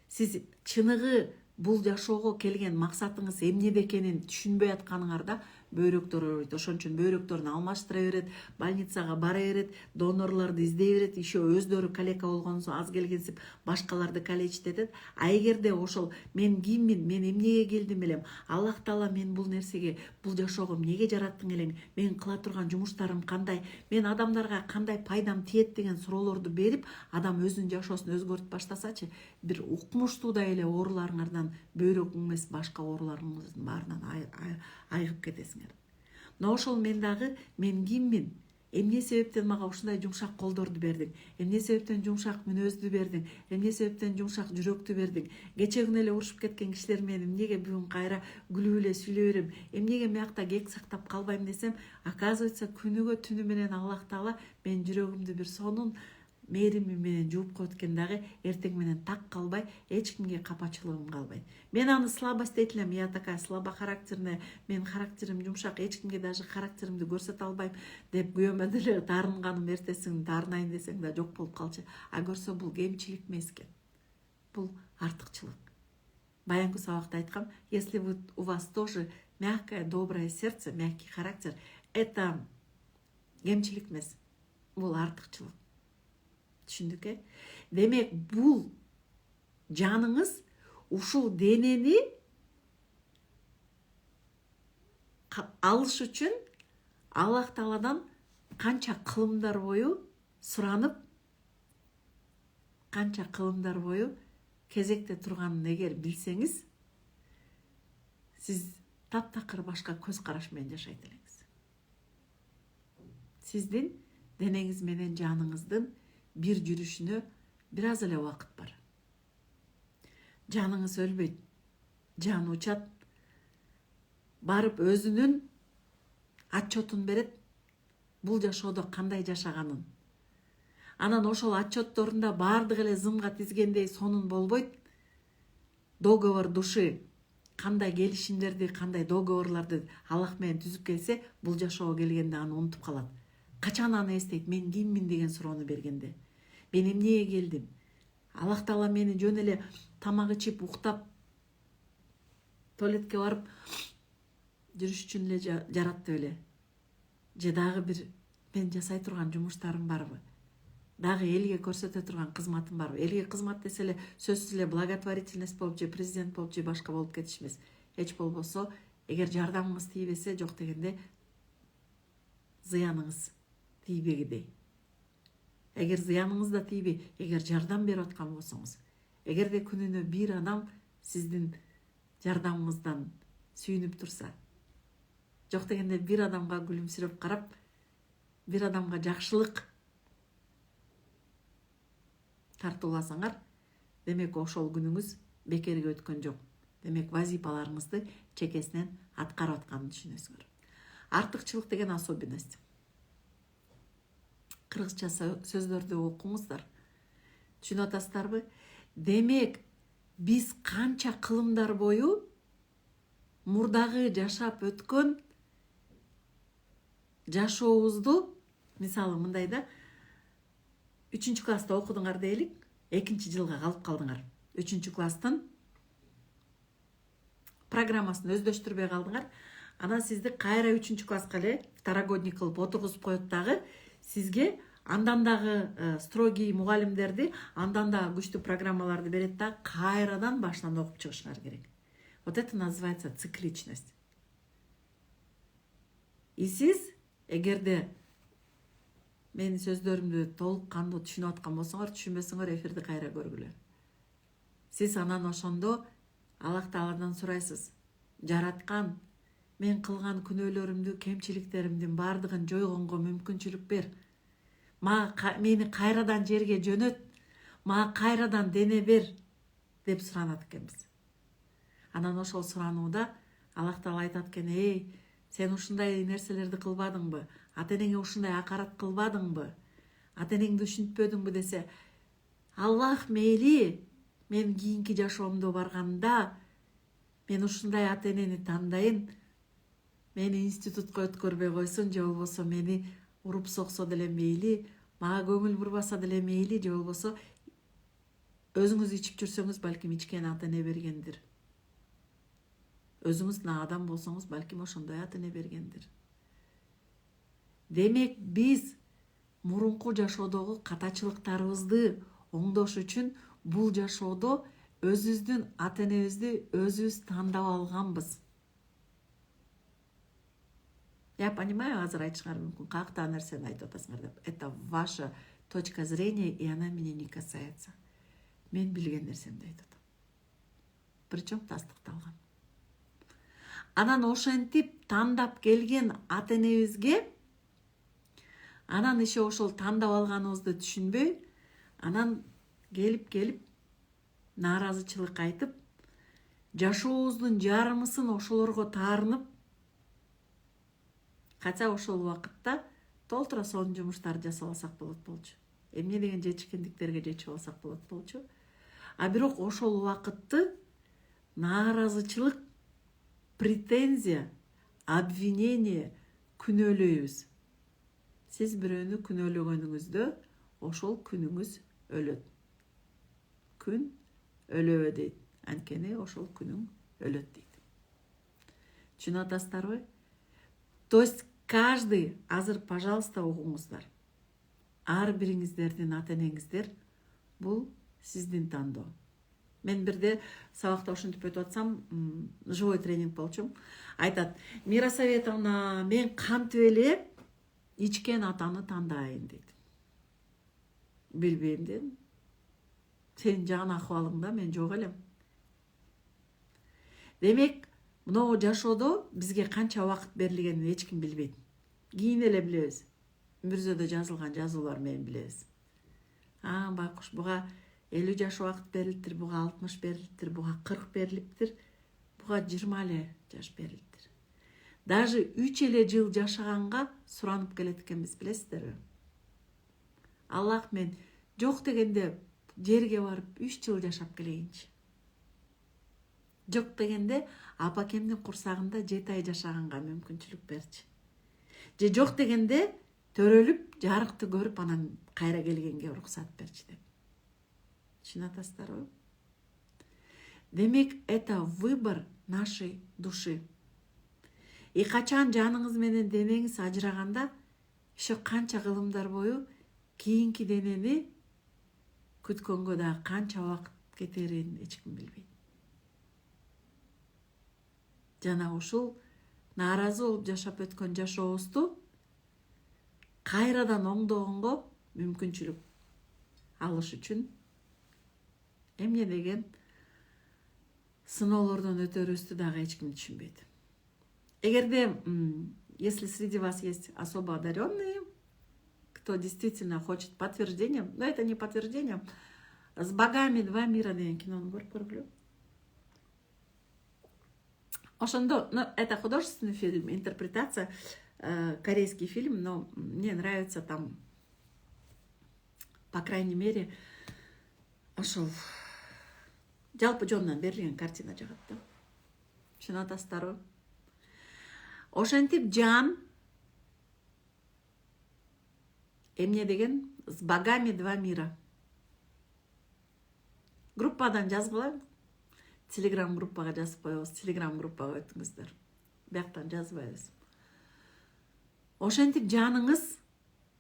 S1: сиз чыныгы бул жашоого келген максатыңыз эмне экенин түшүнбөй атканыңарда бөйрөктөр ооруйт. Ошон үчүн бөйрөктөрүн алмаштыра берет, больницага бара берет, донорлорду издей берет, еще өздөрү калека болгон соң аз келгенсип башкаларды калечит этет. А эгерде ошол мен киммин, мен эмнеге келдим элем, Аллах Таала мен бул нерсеге, бул жашоого эмнеге жараттың элең, мен кыла турган жумуштарым кандай, мен адамдарга кандай пайдам тиет деген суроолорду берип, адам өзүнүн жашоосун өзгөртүп баштасачы, бир укмуштуудай эле ооруларыңардан, бөйрөк эмес башка ооруларыңыздын баарынан айыгып кетесиңер. Мына ошол мен дагы мен киммин, эмне себептен мага ушундай жумшак колдорду бердиң, эмне себептен жумшак мүнөздү бердиң, эмне себептен жумшак жүрөктү бердиң, кече күнү эле урушуп кеткен кишилер менен эмнеге бүгүн кайра күлүп эле сүйлөй берем, эмнеге мыякта кек сактап калбайм десем, оказывается күнүгө түнү менен Аллах Таала мен жүрөгүмдү бир сонун мээрими менен жууп коет экен дагы, эртең менен так калбай, эч кимге капачылыгым калбайт. Мен аны слабость дейт элем, я такая слабохарактерная, мен характерим жумшак, эч кимге даже характеримди көрсөтө албайм деп күйөөмө деле таарынганым эртесин таарынайын десең да жок болуп калчу. А көрсө бул кемчилик эмес экен. Бул артыкчылык. Баянкы сабакта айткам, если у вас тоже мягкое, доброе сердце, мягкий характер, это кемчилик эмес, бул артыкчылык. Түшүндүк, Демек, бул жаныңыз ушул денени алыш үчүн Аллах Тааладан канча кылымдар бою суранып, канча кылымдар бою кезекте турганын эгер билсеңиз, сиз таптакыр башка көз караш менен жашайт элеңиз. Сиздин денеңиз менен жаныңыздын бир жүрүшүнө бир аз эле убакыт бар. Жаныңыз өлбөйт, жаны учат, барып өзүнүн отчетун берет, бул жашоодо кандай жашаганын. Анан ошол отчетторунда баардык эле зымга тизгендей сонун болбойт. Договор души кандай келишимдерди, кандай договорларды Аллах менен түзүп келсе, бул жашоого келгенде аны унутуп калат. Качан аны эстейт, мен киммин деген суроону бергенде. Мен эмнеге келдим? Аллах Таала мени жөн эле тамак ичип, уктап, туалетке барып жүрүш үчүн эле жаратты беле? Же дагы бир мен жасай турган жумуштарым барбы? Дагы элге көрсөтө турган кызматым барбы? Элге кызмат десе эле сөзсүз эле благотворительность болуп же президент болуп же башка болуп кетиш эмес. Эч болбосо, эгер жардамыңыз тийбесе, жок дегенде зыяныңыз тийбегидей. Эгер зыяныңыз да тийбей, эгер жардам берип аткан болсоңуз, эгерде күнүнө бир адам сиздин жардамыңыздан сүйүнүп турса, жок дегенде бир адамга күлүмсүрөп карап, бир адамга жакшылык тартууласаңар, демек ошол күнүңүз бекерге өткөн жок. Демек вазипаларыңызды чекесинен аткарып атканын түшүнөсүңөр. Артыкчылык деген особенность. Кыргызча сөздөрдү окуңуздар. Түшүнүп атасыздарбы? Демек, биз канча кылымдар бою мурдагы жашап өткөн жашообузду, мисалы мындай да, 3 класста окудуңар дейлик, 2 жылга калып калдыңар. 3 класстын программасын өздөштүрбөй калдыңар. Анан сизди кайра 3 класска эле второгодник кылып отургузуп коет дагы, сизге андан дагы строгий мугалимдерди, андан дагы күчтүү программаларды берет да, кайрадан башынан окуп чыгышыңар керек. Вот это называется цикличность. И сиз эгерде менин сөздөрүмдү толук кандуу түшүнүп аткан болсоңор, түшүнбөсөңөр эфирди кайра көргүлө. Сиз анан ошондо Аллах Тааладан сурайсыз. Жараткан, мен кылган күнөөлөрүмдү, кемчиликтеримдин баардыгын жойгонго мүмкүнчүлүк бер. Мени кайрадан жерге жөнөт, мага кайрадан дене бер деп суранат экенбиз. Анан ошол суранууда Аллах Таала айтат экен, эй, сен ушундай нерселерди кылбадыңбы? Ата-энеңе ушундай акарат кылбадыңбы? Ата-энеңди түшүнтпөдүңбү десе, Аллах мейли, мен кийинки жашоомдо барганда мен ушундай ата-энени тандайын, мени институтка өткөрбөй койсун, же болбосо мени уруп соксо деле мейли, мага көңүл бурбаса деле мейли, же болбосо өзүңүз ичип жүрсөңүз, балким ичкен ата-эне бергендир. өзүңүз надан болсоңуз балким ошондой ат эне бергендир. Демек биз мурунку жашоодогу катачылыктарыбызды оңдош үчүн бул жашоодо өзүбүздүн ата энебизди өзүбүз тандап алганбыз. Я понимаю, азыр айтышыңар мүмкүн, каяктагы нерсени айтып атасыңар деп. Это ваша точка зрения, и она меня не касается. Мен билген нерсемди айтып атам. Причем тастыкталган. Анан ошентип тандап келген ата энебизге, анан иши ошол тандап алганыбызды түшүнбөй, анан келип нааразычылык айтып, жашообуздун жарымысын ошолорго таарынып, кача ошол убакытта толтура сонун жумуштарды жасап алсак болот болчу. Эмне деген жетишкендиктерге жетип алсак болот болчу. А бирок ошол убакытты нааразычылык, претензия, обвинение күнөөлөйбүз. Сиз бирөөнү күнөөлөгөнүңүздө ошол күнүңүз өлөт. Күн өлөбө дейт. Анткени ошол күнүң өлөт дейт. Түшүнүп атасыздарбы? То есть каждый, азыр пожалуйста угуңуздар. Ар бириңиздердин ата энеңиздер бул сиздин тандоо. Мен бирде сабакта ошентип өтүп атсам, живой тренинг болчу. Айтат: Мира Советовна, мен кантип эле ичкен атаны тандайын дейт. Билбейм дедим. Сен жан акыбалыңда, мен жок элем. Демек, мына жашоодо бизге канча убакыт берилгенин эч ким билбейт. Кийин эле билебиз. Мүрзөдө жазылган жазуулар менен билебиз. Байкуш, буга 50 жаш убакыт берилиптир, буга 60 берилиптир, буга 40 берилиптир, буга 20 эле жаш берилиптир. Даже 3 эле жыл жашаганга суранып келет экенбиз, билесиздерби? Аллах, мен жок дегенде жерге барып 3 жыл жашап келейинчи. Жок дегенде апакемдин курсагында 7 ай жашаганга мүмкүнчүлүк берчи. Же жок дегенде төрөлүп, жарыкты көрүп, анан кайра келгенге уруксат берчи деп. Түшүнүп атасыздарбы? Демек, это выбор нашей души. И качан жаныңыз менен денеңиз ажыраганда, ошо канча кылымдар бою кийинки денени күткөнгө да канча убакыт кетерин эч ким билбейт. Жана ушул нааразы болуп жашап өткөн жашообузду кайрадан оңдогонго мүмкүнчүлүк алыш үчүн эмне деген сыноолордон өтөрүбүздү дагы эч ким түшүнбөйт. Эгерде, если среди вас есть особо одаренные, кто действительно хочет подтверждения, но это не подтверждение, «С богами два мира» деген кинону көрүп көргүлө. Ошондо, это художественный фильм, интерпретация, корейский фильм, но мне нравится там, по крайней мере, ошол жалпы жонунан берилген картина жагат да. Түшүнүп атасыздарбы? Ошентип жан эмне деген «С богами два мира». Группадан жазгыла, телеграм группага жазып коебуз, телеграм группага өтүңүздөр. Бияктан жазбайбыз. Ошентип жаныңыз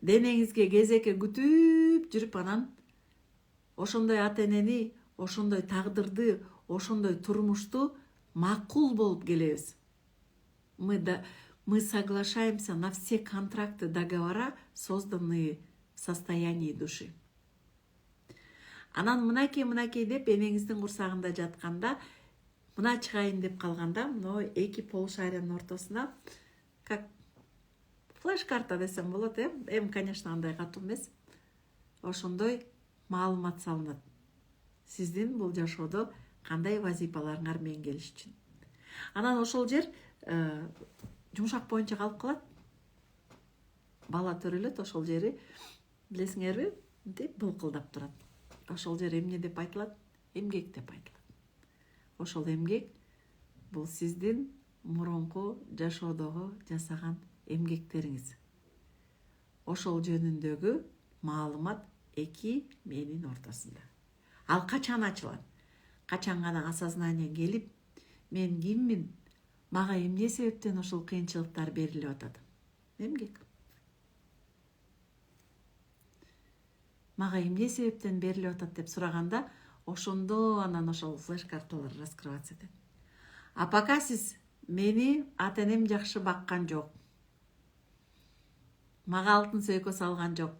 S1: денеңизге кезекке күтүп жүрүп, анан ошондой ата энени, ошондой тагдырды, ошондой турмушту макул болуп келебиз. Мы соглашаемся на все контракты, договора, созданные в состоянии души. Анан мынакей деп энеңиздин курсагында жатканда, мына чыгайын деп калганда, мына эки полушариянын ортосуна, как флеш-карта десем болот, конечно, андай катуу эмес. Ошондой маалымат салынат. Сиздин бул жашоодо кандай вазипаларыңар менен келиш үчүн. Анан ошол жер жумшак боюнча калып калат. Бала төрөлөт, ошол жери, билесиңерби, мынтип былкылдап турат. Ошол жер эмне деп айтылат? Эмгек деп айтылат. Ошол эмгек бул сиздин мурунку жашоодогу жасаган эмгектериңиз. Ошол жөнүндөгү маалымат эки менин ортосунда. Ал качан ачылат? Качан гана осознание келип, мен киммин, Мага эмне себептен ушул кыйынчылыктар берилип атат? Эмгек. Мага эмне себептен берилип атат деп сураганда, ошондо анан ошол флеш-карталар раскрываться этет. А пока сиз мени ата-энем жакшы баккан жок. Мага алтын сөйкө салган жок.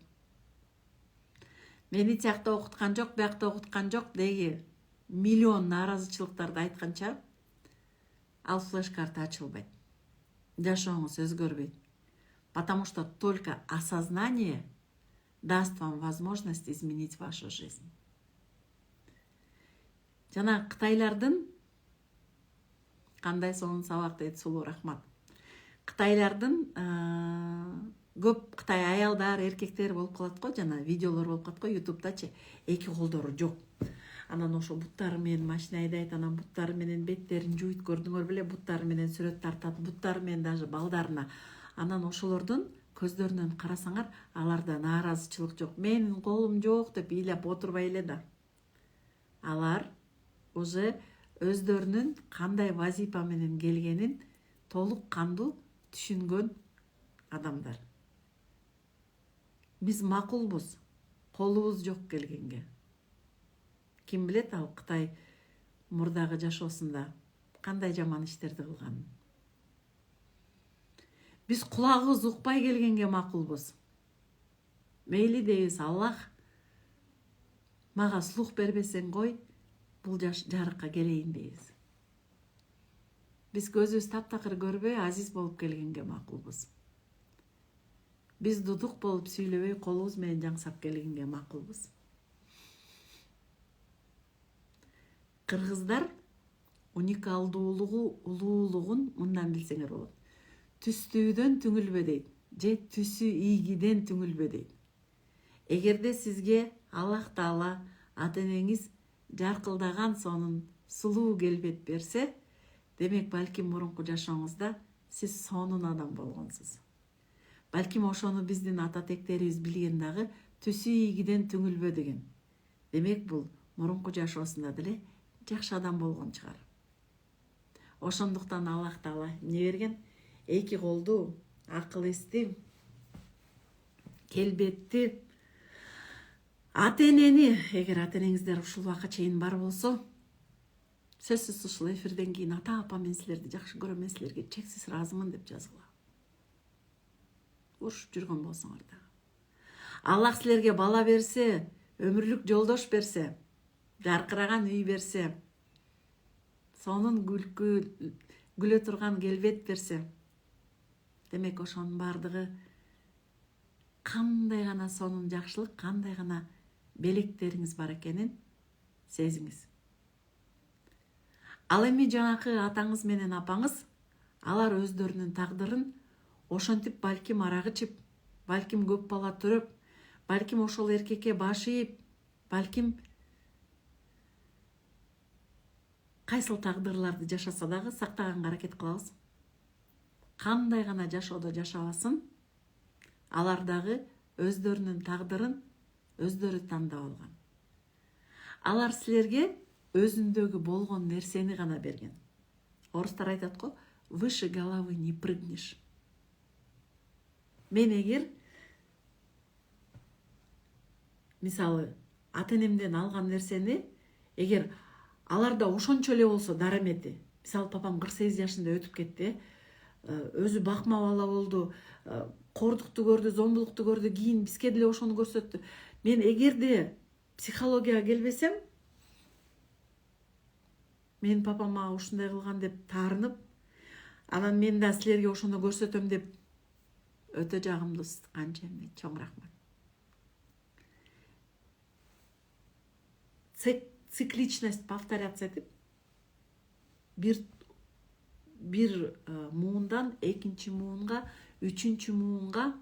S1: Мени тиякта окуткан жок, биякта окуткан жок деги миллион нааразычылыктарды айтканча, ал флеш-карта ачылбайт. Жашооңуз өзгөрбөйт. Потому что только осознание даст вам возможность изменить вашу жизнь. Жана Кытайлардын кандай сонун сабак дейт Сулуу рахмат. Кытайлардын көп Кытай аялдар, эркектер болуп калат го, жана видеолор болуп калат го YouTube'дачы. Эки колдору жок. Анан ошо буттары менен машина айдайт, анан буттары менен беттерин жууйт, көрдүңөр беле, буттары менен сүрөт тартат, буттары менен даже балдарына. Анан ошолордун көздөрүнөн карасаңар, аларда нааразычылык жок. Менин колум жок деп ыйлап отурбай эле да. Алар уже өздөрүнүн кандай вазипа менен келгенин толук кандуу түшүнгөн адамдар. Биз макулбуз, колубуз жок келгенге. Ким билет ал Кытай мурдагы жашоосунда кандай жаман иштерди кылганын. Биз кулагыбыз укпай келгенге макулбуз. Мейли дейбиз, Аллах мага слух бербесең кой, бул жарыкка келейин дейбиз. Биз көзүбүз таптакыр көрбөй, азиз болуп келгенге макулбуз. Биз дудук болуп сүйлөбөй, колубуз менен жаңсап келгенге макулбуз. Кыргыздар уникалдуулугу, улуулугун мындан билсеңер болот. Түстүүдөн түңүлбө дейт, же түсү ийгиден түңүлбө дейт. Эгерде сизге Аллах Таала ата-энеңиз жаркылдаган сонун сулуу келбет берсе, демек балким мурунку жашооңузда сиз сонун адам болгонсуз. Балким ошону биздин ата тектерибиз билген дагы түсү ийгиден түңүлбө деген. Демек бул мурунку жашоосунда деле жакшы адам болгон чыгар. Ошондуктан Аллах Таала эмне берген? Эки колду, акыл эсти, келбетти, ата-энени, эгер ата-энеңиздер ушул убакка чейин бар болсо, сөзсүз ушул эфирден кийин ата-апа мен силерди жакшы көрөм, мен силерге чексиз ыраазымын деп жазгыла. Урушуп жүргөн болсоңор да. Аллах силерге бала берсе, өмүрлүк жолдош берсе, жаркыраган үй берсе, сонун күлө турган келбет берсе, демек ошонун бардыгы кандай гана сонун жакшылык, кандай гана белектериңиз бар экенин сезиңиз. Ал эми жанакы атаңыз менен апаңыз, алар өздөрүнүн тагдырын ошентип балким арак ичип, балким көп бала төрөп, балким ошол эркекке баш ийип, балким кайсыл тагдырларды жашаса дагы сактаганга аракет кылабыз. Кандай гана жашоодо жашабасын, алар дагы өздөрүнүн тагдырын өздөрү тандап алган. Алар силерге өзүндөгү болгон нерсени гана берген. Орустар айтат го, выше головы не прыгнешь. Мен эгер мисалы ата-энемден алган нерсени, эгер аларда ошончо эле болсо дарамети, мисалы папам 48 жашында өтүп кетти, өзү бакма бала болду, кордукту көрдү, зомбулукту көрдү, кийин бизге деле ошону көрсөттү. Мен эгерде психологияга келбесем, менин папам мага ушундай кылган деп таарынып, анан мен да силерге ошону көрсөтөм деп өтө жагымдуу канча эмне, чоң рахмат. Цикличность повторяться этип, бир муундан экинчи муунга, үчүнчү муунга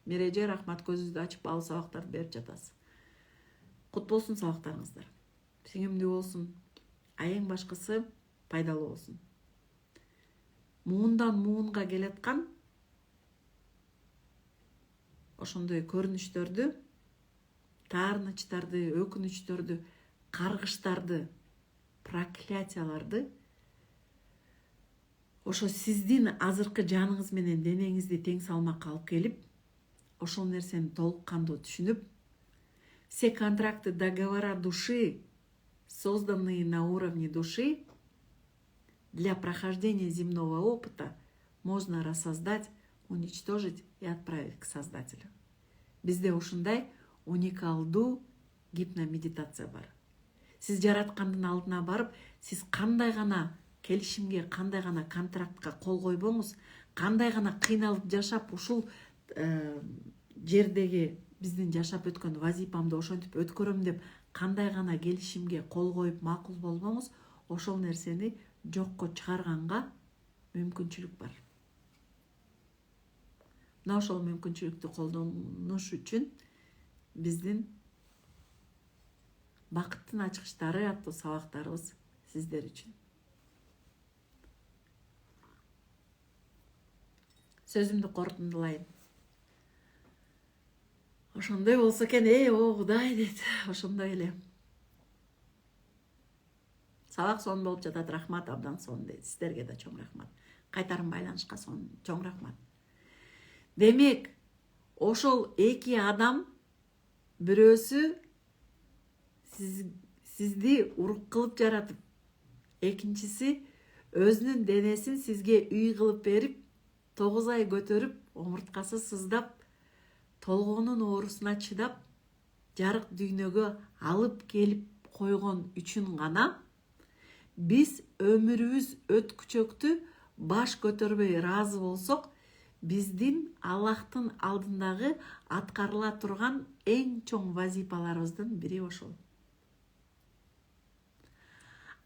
S1: мереже рахмат, көзүңүздү ачып ал сабактарды берип жатасыз. Кут болсун сабактарыңыздар. Сиңимдүү болсун, а эң башкысы пайдалуу болсун. Муундан муунга келаткан ошондой көрүнүштөрдү, таарынычтарды, өкүнүчтөрдү, каргыштарды, проклятияларды ошо сиздин азыркы жаныңыз менен денеңизди тең салмакка алып келип, ошол нерсени толук кандуу түшүнүп, все контракты, договора души, созданные на уровне души, для прохождения земного опыта можно рассоздать, уничтожить и отправить к Создателю. Бизде ушундай уникалдуу гипномедитация бар. Сиз жараткандын алдына барып, сиз кандай гана келишимге, кандай гана контрактка кол койбоңуз, кандай гана кыйналып жашап ушул жердеги биздин жашап өткөн вазипамды ошентип өткөрөм деп кандай гана келишимге кол коюп макул болбоңуз, ошол нерсени жокко чыгарганга мүмкүнчүлүк бар. Мына ошол мүмкүнчүлүктү колдонуш үчүн биздин бакыттын ачкычтары аттуу сабактарыбыз сиздер үчүн. Сөзүмдү корутундулайын. Ошондой болсо экен, о Кудай дейт, ошондой эле. Сабак сонун болуп жатат, рахмат, абдан сонун дейт. Сиздерге да чоң рахмат. Кайтарым байланышка чоң рахмат. Демек, ошол эки адам, бирөөсү сизди урук кылып жаратып, экинчиси өзүнүн денесин сизге үй кылып берип, 9 ай көтөрүп, омурткасы сыздап, толгоонун оорусуна чыдап, жарык дүйнөгө алып келип койгон үчүн гана биз өмүрүбүз өткүчөктү баш көтөрбөй ыраазы болсок, биздин Аллахтын алдындагы аткарыла турган эң чоң вазипаларыбыздын бири ошол.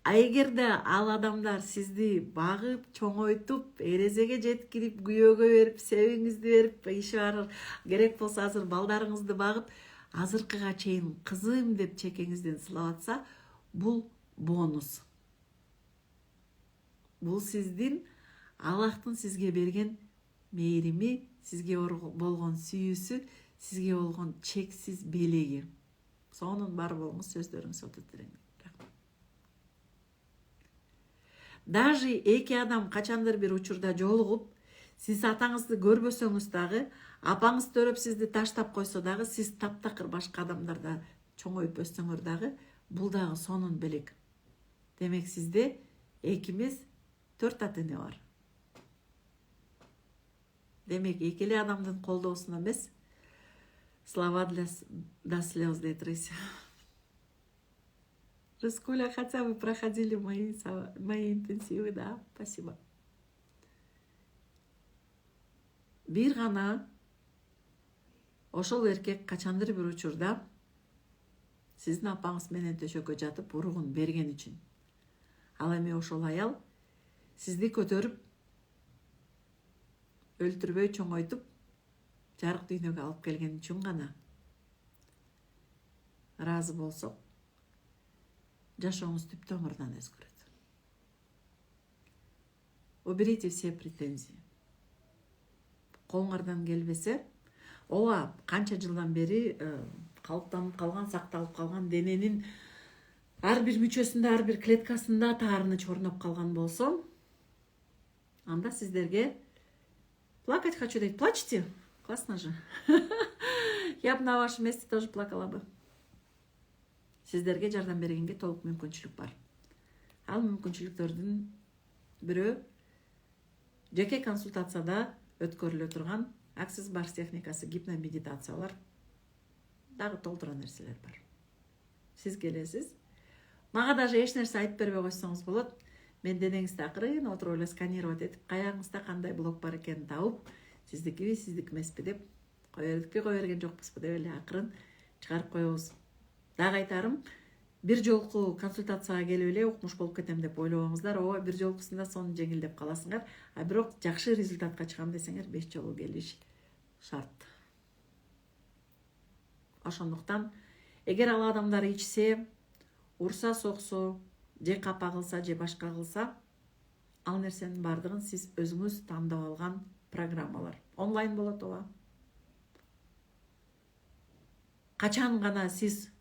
S1: А эгерде ал адамдар сизди багып, чоңойтуп, эрезеге жеткирип, күйөөгө берип, себиңизди берип, иши бар керек болсо азыр балдарыңызды багып, азыркыга чейин кызым деп чекеңизден сылап атса, бул бонус. Бул сиздин Аллахтын сизге берген мээрими, сизге болгон сүйүүсү, сизге болгон чексиз белеги. Сонун бар болуңуз, сөздөрүңүз өтө терең. Даже эки адам качандыр бир учурда жолугуп, сиз атаңызды көрбөсөңүз дагы, апаңыз төрөп сизди таштап койсо дагы, сиз таптакыр башка адамдарда чоңоюп өссөңөр дагы, бул дагы сонун белек. Демек сизде экимиз 4 ата эне бар. Демек эки эле адамдын колдоосуна эмес, слова до слез дейт Рыся. Рыскуля, хотя вы проходили мои интенсивы, да, спасибо. Бир гана ошол эркек качандыр бир учурда сиздин апаңыз менен төшөккө жатып уругун берген үчүн. Ал эми ошол аял сизди көтөрүп, өлтүрбөй чоңойтуп, жарык дүйнөгө алып келген үчүн гана ыраазы болсок, жашооңуз түптөн мурдан өзгөрөт. Уберите все претензии. Колуңардан келбесе, ооба канча жылдан бери калыптанып калган, сакталып калган дененин ар бир мүчөсүндө, ар бир клеткасында таарыныч орноп калган болсо, анда сиздерге плакать хочу дейт. Плачьте, классно же. Я бы на вашем месте тоже плакала бы. Сиздерге жардам бергенге толук мүмкүнчүлүк бар. Ал мүмкүнчүлүктөрдүн бирөө жеке консультацияда өткөрүлө турган Access Bars техникасы, гипномедитациялар, дагы толтура нерселер бар. Сиз келесиз. Мага даже эч нерсе айтып бербей койсоңуз болот. Мен денеңизди акырын отуруп эле сканировать этип, каягыңызда кандай блок бар экенин табып, сиздикиби, сиздики эмеспи деп, кое берген жокпузбу деп эле акырын чыгарып коебуз. Дагы айтарым, бир жолку консультацияга келип эле укмуш болуп кетем деп ойлобоңуздар. Ооба, бир жолкусунда сонун жеңилдеп каласыңар, а бирок жакшы результатка чыгам десеңер 5 жолу келиш шарт. Ошондуктан, эгер ал адамдар ичсе, урса, соксо, же капа кылса, же башка кылса, ал нерсенин бардыгын сиз өзүңүз тандап алган программалар. Онлайн болот, ооба. Качан гана сиз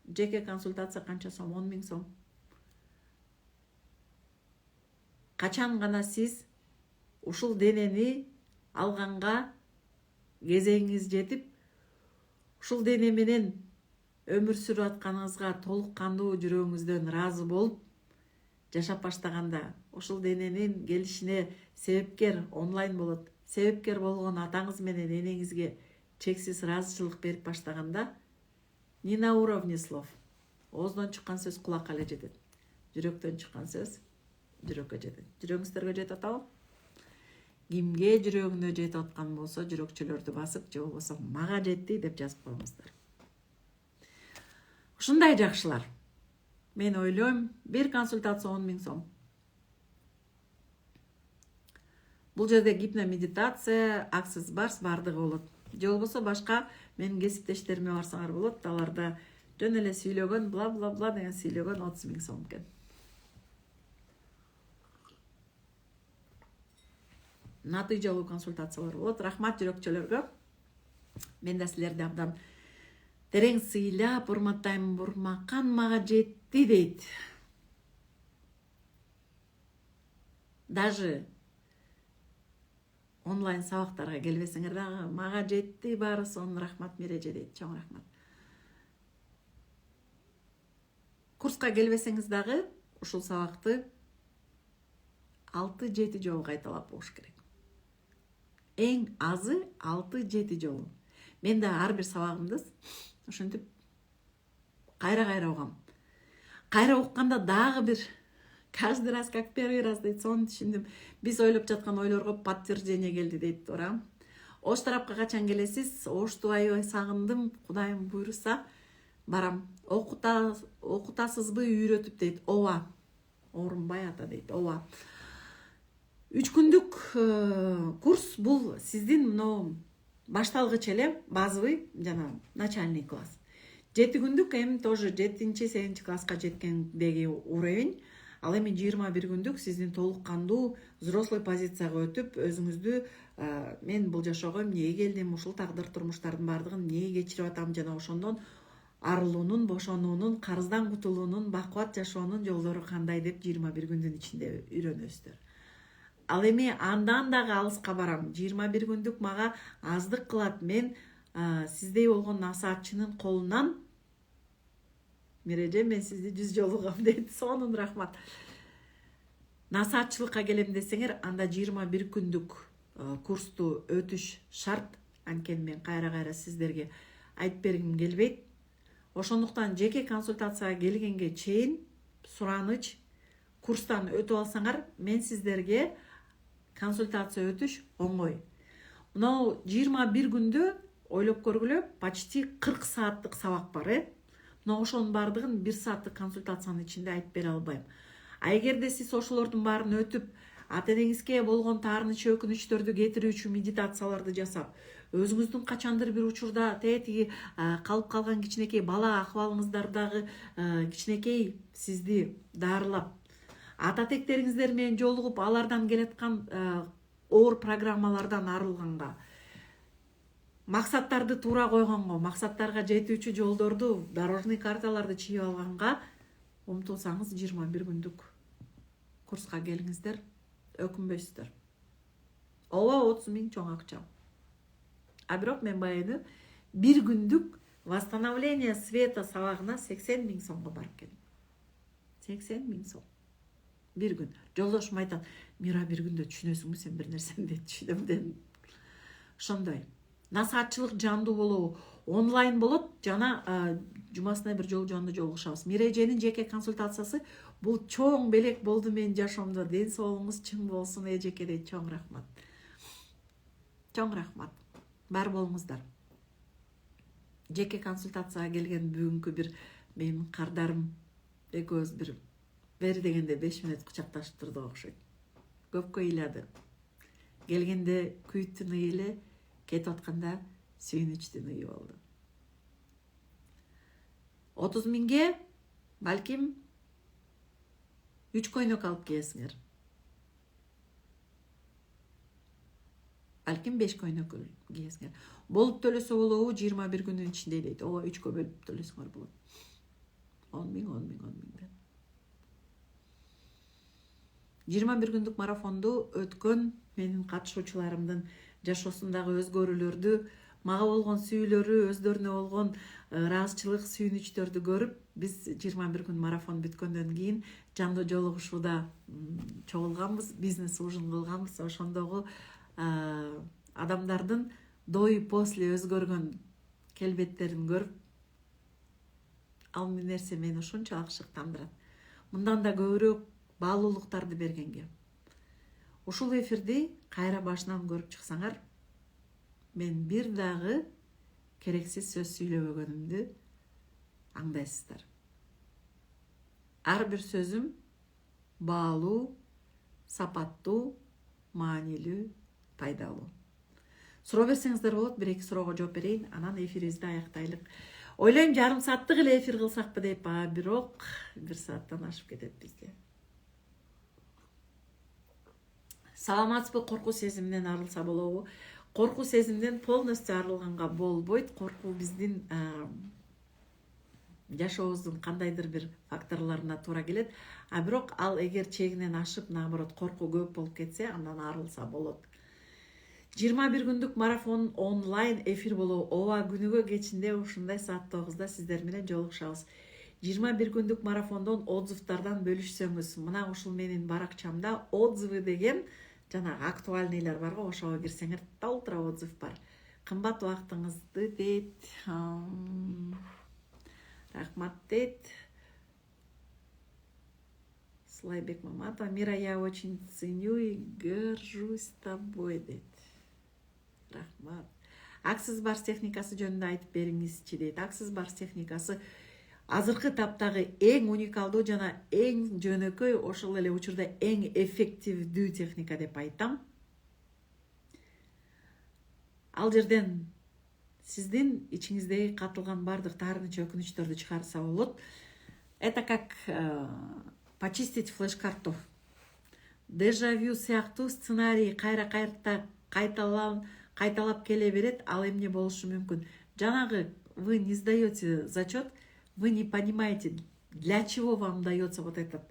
S1: жеке консультация канча сом? 10 000 сом. Качан гана сиз ушул денени алганга кезеңиңиз жетип, ушул дене менен өмүр сүрүп атканыңызга толук кандуу жүрөгүңүздөн ыраазы болуп жашап баштаганда, ушул дененин келишине себепкер онлайн болот, себепкер болгон атаңыз менен энеңизге чексиз ыраазычылык берип баштаганда, не на уровне слов. Ооздон чыккан сөз кулакка эле жетет. Жүрөктөн чыккан сөз жүрөккө жетет. Жүрөгүңүздөргө жетип атабы? Кимге жүрөгүнө жетип аткан болсо, жүрөкчөлөрдү басып, же болбосо мага жетти деп жазып коюңуздар. Ушундай жакшылар. Мен ойлойм, бир консультация 10 000 сом. Бул жерде гипномедитация, аксис барс бардыгы болот. Же болбосо башка менин кесиптештериме барсаңар болот. Аларда жөн эле сүйлөгөн, бла-бла-бла деген сүйлөгөн 30 000 сом экен. Натыйжалуу консультациялар болот. Рахмат жүрөкчөлөргө. Мен да силерди абдан терең сыйлап, урматтайм. Бурмакан мага жетти дейт. Даже онлайн сабактарга келбесеңер дагы мага жетти баары сонун рахмат Миреже дейт. Чоң рахмат. Курска келбесеңиз дагы ушул сабакты 6-7 жолу кайталап окуш керек. Эң азы 6-7 жолу. Мен да ар бир сабагымды ошентип кайра угам. Кайра укканда дагы бир каждый раз как первый раз дейт, сону түшүндүм. Биз ойлоп жаткан ойлорго подтверждение келди дейт Орам. Ош тарапка качан келесиз? Ошту аябай сагындым. Кудайым буйруса барам. Окутасызбы үйрөтүп дейт. Ооба. Орунбай ата дейт. Ооба. 3 күндүк курс бул сиздин мына башталгыч эле, базовый жана начальный класс. 7 күндүк эми тоже 7-8 класска жеткендеги уровень. Ал эми 21 күндүк сиздин толук кандуу взрослый позицияга өтүп, өзүңүздү мен бул жашоого эмне келдим, ушул тагдыр турмуштардын бардыгын эмне кечирип атам жана ошондон арылуунун, бошонуунун, карыздан кутулуунун, бакубат жашоонун жолдору кандай деп 21 күндүн ичинде үйрөнөсүздөр. Ал эми андан дагы алыска барам. 21 күндүк мага аздык кылат. Мен сиздей болгон насаатчынын колунан Миреже, мен сизди 100 жолу угам дейт. Сонун рахмат. Насаатчылыкка келем десеңер, анда 21 күндүк курсту өтүш шарт. Анткени мен кайра сиздерге айтып бергим келбейт. Ошондуктан жеке консультацияга келгенге чейин сураныч курстан өтүп алсаңар, мен сиздерге консультация өтүш оңой. Мына 21 күндө ойлоп көргүлө, почти 40 сааттык сабак бар, Но ошонун бардыгын 1 сааттык консультациянын ичинде айтып бере албайм. А эгерде сиз ошолордун баарын өтүп, ата-энеңизге болгон таарыныч өкүнүчтөрдү кетирүүчү медитацияларды жасап, өзүңүздүн качандыр бир учурда тетиги калып калган кичинекей бала акыбалыңыздардагы кичинекей сизди даарылап, ата тектериңиздер менен жолугуп, алардан келаткан оор программалардан арылганга, максаттарды туура койгонго, максаттарга жетүүчү жолдорду, дорожный карталарды чийип алганга умтулсаңыз 21 күндүк курска келиңиздер, өкүнбөйсүздөр. Ооба 30 000 чоң акча. А бирок мен баягы 1 күндүк восстановление света сабагына 80 000 сомго барып келдим. 80 000 сом. 1 күн. Жолдошум айтат, Мира 1 күндө түшүнөсүңбү сен бир нерсени дейт, түшүнөм дедим. Ошондой. Насаатчылык жандуу болобу, онлайн болот, жана жумасына бир жолу жандуу жолугушабыз. Миреженин жеке консультациясы бул чоң белек болду менин жашоомдо. Ден соолугуңуз чың болсун эжеке дейт. Чоң рахмат. Чоң рахмат. Бар болуңуздар. Жеке консультацияга келген бүгүнкү бир менин кардарым экөөбүз бир бери дегенде 5 мүнөт кучакташып турдук окшойт. Көпкө ыйлады. Келгенде күйүттүн ыйы, кетип атканда сүйүнүчтүн ыйы болду. 30 000ге балким 3 көйнөк алып кийесиңер. Балким 5 көйнөк кийесиңер. Болуп төлөсө болобу 21 күндүн ичинде дейт. Ооба 3кө бөлүп төлөсөңөр болот. 10 000 деп. 21 күндүк марафонду өткөн менин катышуучуларымдын жашоосундагы өзгөрүүлөрдү, мага болгон сүйүүлөрү, өздөрүнө болгон ыраазычылык, сүйүнүчтөрдү көрүп, биз 21 күн марафон бүткөндөн кийин жандуу жолугушууда чогулганбыз, бизнес ужин кылганбыз. Ошондогу адамдардын до и после өзгөргөн келбеттерин көрүп, ал нерсе мени ушунчалык шыктандырат. Мындан да көбүрөөк баалуулуктарды бергенге. Ушул эфирди кайра башынан көрүп чыксаңар, мен бир дагы керексиз сөз сүйлөбөгөнүмдү аңдайсыздар. Ар бир сөзүм баалуу, сапаттуу, маанилүү, пайдалуу. Суроо берсеңиздер болот, бир-эки суроого жооп берейин, анан эфирибизди аяктайлык. Ойлойм жарым сааттык эле эфир кылсакпы деп, бирок 1 сааттан ашып кетет бизде. Саламатсызбы? Коркуу сезиминен арылса болобу? Коркуу сезимден полностью арылганга болбойт. Коркуу биздин жашообуздун кандайдыр бир факторлоруна туура келет. Бирок ал эгер чегинен ашып, наоборот, коркуу көп болуп кетсе, андан арылса болот. 21 күндүк марафон онлайн эфир болобу? Ооба, күнүгө кечинде ушундай саат 9-да сиздер менен жолугушабыз. 21 күндүк марафондон отзывдардан бөлүшсөңүз, мына ушул менин баракчамда отзывы деген жана актуальныйлар бар го, ошого кирсеңер толтура отзыв бар. Кымбат убактыңызды дейт. Рахмат дейт. Слайбек Маматова. Мира, я очень ценю и горжусь тобой дейт. Рахмат. Аксыз барс техникасы жөнүндө айтып бериңизчи дейт. Аксыз барс техникасы азыркы таптагы эң уникалдуу жана эң жөнөкөй, ошол эле учурда эң эффективдүү техника деп айтам. Ал жерден сиздин ичиңиздеги катылган бардык таарыныч, өкүнүчтөрдү чыгарса болот. Это как почистить флеш-карту. Дежавю сыяктуу сценарий кайра-кайра кайталап келе берет. Ал эмне болушу мүмкүн? Жанагы вы не сдаете зачет, вы не понимаете, для чего вам дается вот этот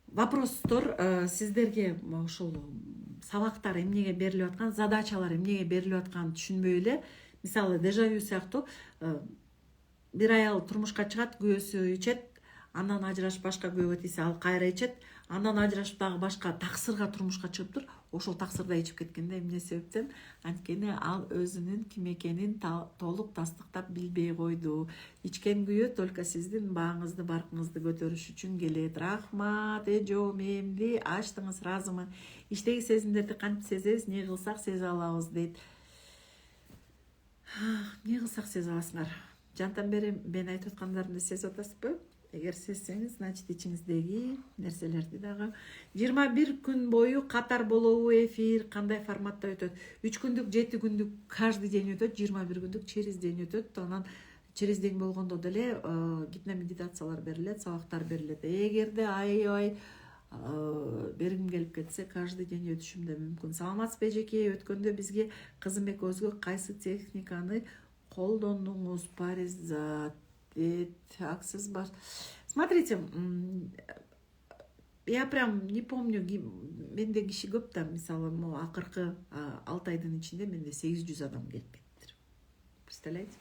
S1: вопростор, сиздерге ошол сабактар эмнеге берилип аткан, задачалар эмнеге берилип атканын түшүнбөй эле. Мисалы, дежавю сыяктуу бир аял турмушка чыгат, күйөөсү ичет, андан ажырашып башка күйөөгө тийсе, ал кайра ичет, андан ажырашып дагы башка таксырга турмушка чыгыптыр. Ошол таксырда ичип кеткенде эмне себептен? Анткени ал өзүнүн ким экенин толук тастыктап билбей койду. Ичкен күйөө только сиздин бааңызды, баркыңызды көтөрүш үчүн келет. Рахмат, эжо, мемди ачтыңыз, ыраазымын. Иштеги сезимдерди кантип сезебиз, не кылсак сезе алабыз дейт. Не кылсак сезе аласыңар? Жантан бери мен айтып аткандарымды сезип атасызбы? Эгер сезсеңиз, значит ичиңиздеги нерселерди дагы. 21 күн бою катар болобу эфир, кандай форматта өтөт? 3 күндүк, 7 күндүк каждый день өтөт, 21 күндүк через день өтөт. Анан через день болгондо деле гипномедитациялар берилет, сабактар берилет. Эгерде аябай бергим келип кетсе, каждый день өтүшүм да мүмкүн. Саламатсызбы эжеке? Өткөндө бизге кызым экөөбүзгө кайсы техниканы колдондуңуз? Паризат аксыз бар. Смотрите, я прям не помню, менде киши көп да, мисалы, акыркы 6 айдын ичинде менде 800 адам келип кетиптир. Представляете?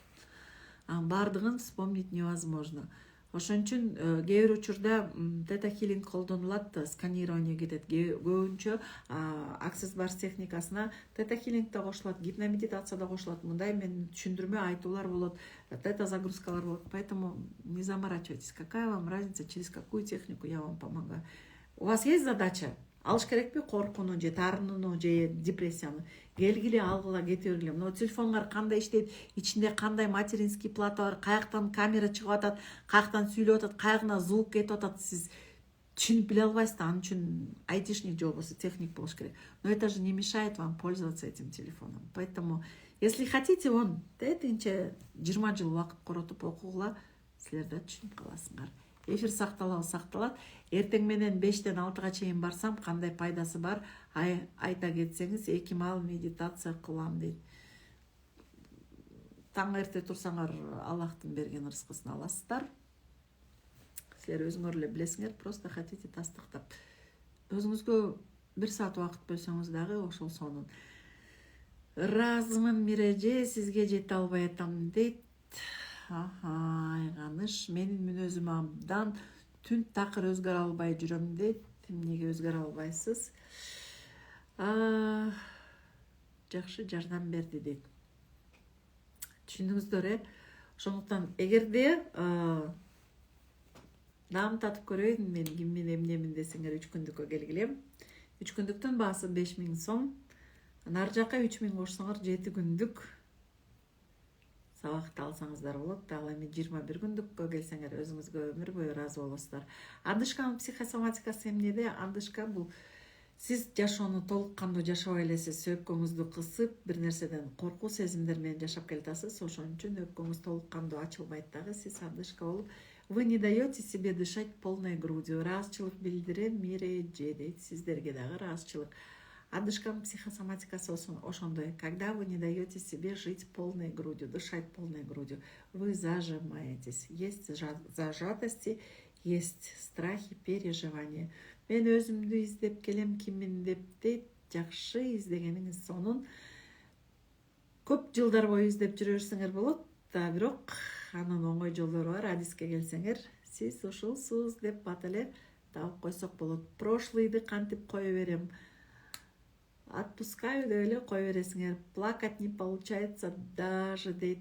S1: Бардыгын вспомнить невозможно. Ошон үчүн кээ бир учурда тета-хилинг колдонулат, сканирование кетет. Көбүнчө аксыз барс техникасына тета-хилинг да кошулат, гипномедитация да кошулат. Мындай мен түшүндүрмө айтуулар болот, тета-загрузкалар болот. Поэтому не заморачивайтесь. Какая вам разница, через какую технику я вам помогаю? У вас есть задача? Алыш керекпи коркууну же таарынууну же депрессияны? Келгиле, алгыла, кете бергиле. Но телефонгар кандай иштейт, ичинде кандай материнский плата бар, каяктан камера чыгып атат, каяктан сүйлөп атат, каягына звук кетип атат, сиз түшүнүп биле албайсыз да. Анын үчүн айтишник же болбосо техник болуш керек. Но это же не мешает вам пользоваться этим телефоном. Поэтому, если хотите, вон, тетинче 20 жыл убакыт коротуп окугула, силер да түшүнүп каласыңар. Эфир сакталат. Эртең менен 5-тен 6-га чейин барсам, кандай пайдасы бар? Айта кетсеңиз, 2 маал медитация кылам дейт. Таң эрте турсаңар, Аллахтын берген рызкысын аласыздар. кишилер өзүңөр эле билесиңер, просто хотите тастыктап. Өзүңүзгө 1 саат убакыт бөлсөңүз дагы ошол сонун. Ыраазымын Миреже, сизге жете албай атам дейт. Айганыш, менин мүнөзүм абдан түн такыр өзгөрө албай жүрөм дейт. Эмнеге өзгөрө албайсыз? Жакшы жардам берди дейт. Түшүндүңүздөр, ошондуктан эгерде наам татып көрөйүн, мен киммин эмнемин десеңер 3 күндүккө келгилем. 3 күндүктүн баасы 5000 сом. Ар жака 3000 кошсоңор 7 күндүк сабакты алсаңыздар болот. Дагы эми 21 күндүккө келсеңер өзүңүзгө өмүр бою ыраазы болосуздар. Андышканын психосоматикасы эмнеде? Андышка бул сиз жашоону толук кандуу жашабай элесиз. Өпкөңүздү кысып, бир нерседен коркуу сезимдер менен жашап келатасыз. Ошон үчүн өпкөңүз толук кандуу ачылбайт дагы. Сиз андышка болуп, вы не даете себе дышать полной грудью. Ыраазычылык билдирем Миреже дейт. Сиздерге дагы ыраазычылык. Андышканын психосоматикасы ошондой. Когда вы не даете себе жить полной грудью, дышать полной грудью, вы зажимаетесь. Есть зажатости, есть страхи, переживания. Мен өзүмдү издеп келем, киммин деп дейт. Жакшы, издегениңиз сонун. Көп жылдар бою издеп жүрө берсеңер болот, бирок анын оңой жолдору бар. Адиске келсеңер, сиз ушулсуз деп бат эле таап койсок болот. Прошлыйды кантип кое берем? Отпускаю деп эле кое бересиңер. Плакать не получается даже дейт.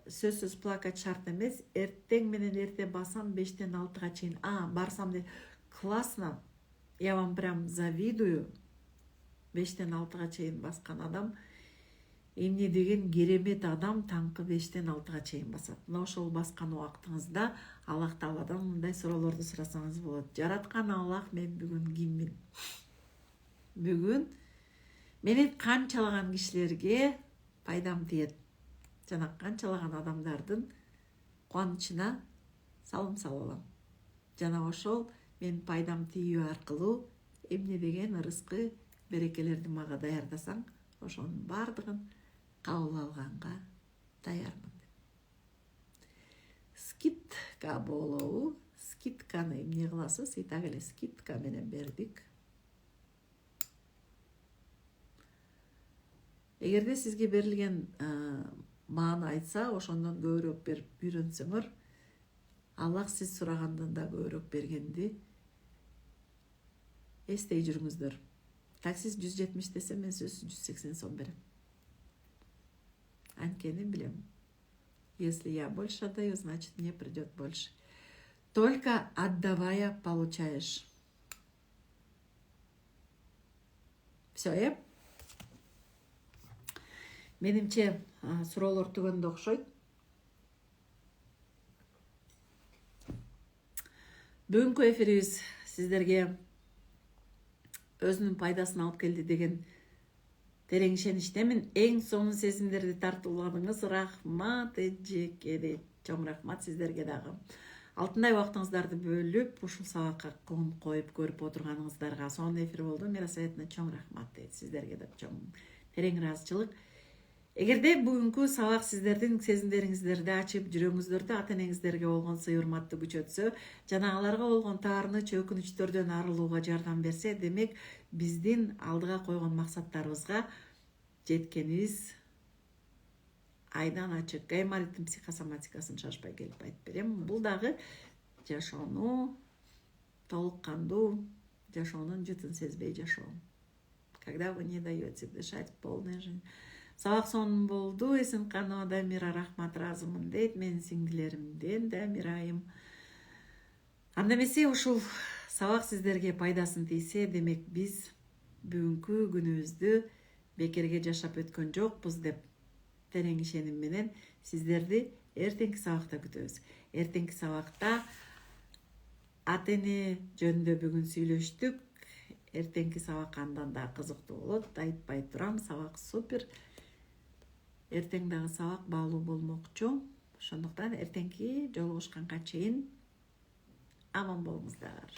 S1: Сөзсүз плакать шарт эмес. Эртең менен эрте басам 5-тен 6-га чейин. Барсам дейт. Классно. Я вам прям завидую. 5-тен 6-га чейин баскан адам. Эмне деген керемет адам таңкы 5-тен 6-га чейин басат. Мына ошол баскан убактыңызда Аллах Тааладан мындай суроолорду сурасаңыз болот. Жараткан Аллах, мен бүгүн киммин? Бүгүн менин канчалаган кишилерге пайдам тиет? Жана канчалаган адамдардын кубанычына салым сала алам. Жана ошол мен пайдам тийүү аркылуу эмне деген ырыскы, берекелерди мага даярдасаң, ошонун бардыгын кабыл алганга даярмын. Скидка болобу? Скидканы эмне кыласыз? И так эле скидка менен бердик. Эгерде сизге берилген мааны айтса, ошондон көбүрөөк берип үйрөнсөңөр, Аллах сиз сурагандан да көбүрөөк бергенди эстей жүрүңүздөр. Таксист 170 десе, мен сөзсүз 180 сом берем. Анткени билем. Если я больше отдаю, значит мне придет больше. Только отдавая получаешь. Все, Менимче суроолор түгөндө окшойт. Бүгүнкү эфирибиз сиздерге өзүнүн пайдасын алып келди деген терең ишеничтемин. Эң сонун сезимдерди тартууладыңыз. Рахмат эжеке дейт. Чоң рахмат сиздерге дагы. Алтындай убактыңыздарды бөлүп, ушул сабакка кон коюп көрүп отурганыңыздарга сонун эфир болду. Мирасаятына чоң рахмат дейт. Сиздерге да чоң терең ыраазычылык. Эгерде бүгүнкү сабак сиздердин сезимдериңиздерди ачып, жүрөгүңүздөрдү ата-энеңиздерге болгон сый урматты күчөтсө, жана аларга болгон таарыныч, өкүнүчтөрдөн арылууга жардам берсе, демек биздин алдыга койгон максаттарыбызга жеткенибиз айдан ачык. Гаймориттин психосоматикасын шашпай келип айтып берем. Бул дагы жашоону толук кандуу, жашоонун жытын сезбей жашоо. Когда вы не даете дышать полной жизнью. Сабак сонун болду. Эсенканова Дамира рахмат, ыраазымын дейт. Менин сиңдилеримден Дамирайым. Анда эмесе ушул сабак сиздерге пайдасын тийсе, демек биз бүгүнкү күнүбүздү бекерге жашап өткөн жокпуз деп терең ишеним менен сиздерди эртеңки сабакта күтөбүз. Эртеңки сабакта ата-эне жөнүндө бүгүн сүйлөштүк. Эртеңки сабак андан да кызыктуу болот. Айтпай турам, сабак супер. Эртең дагы сабак баалуу болмокчу. Ошондуктан эртеңки жолугушканга чейин аман болуңуздар.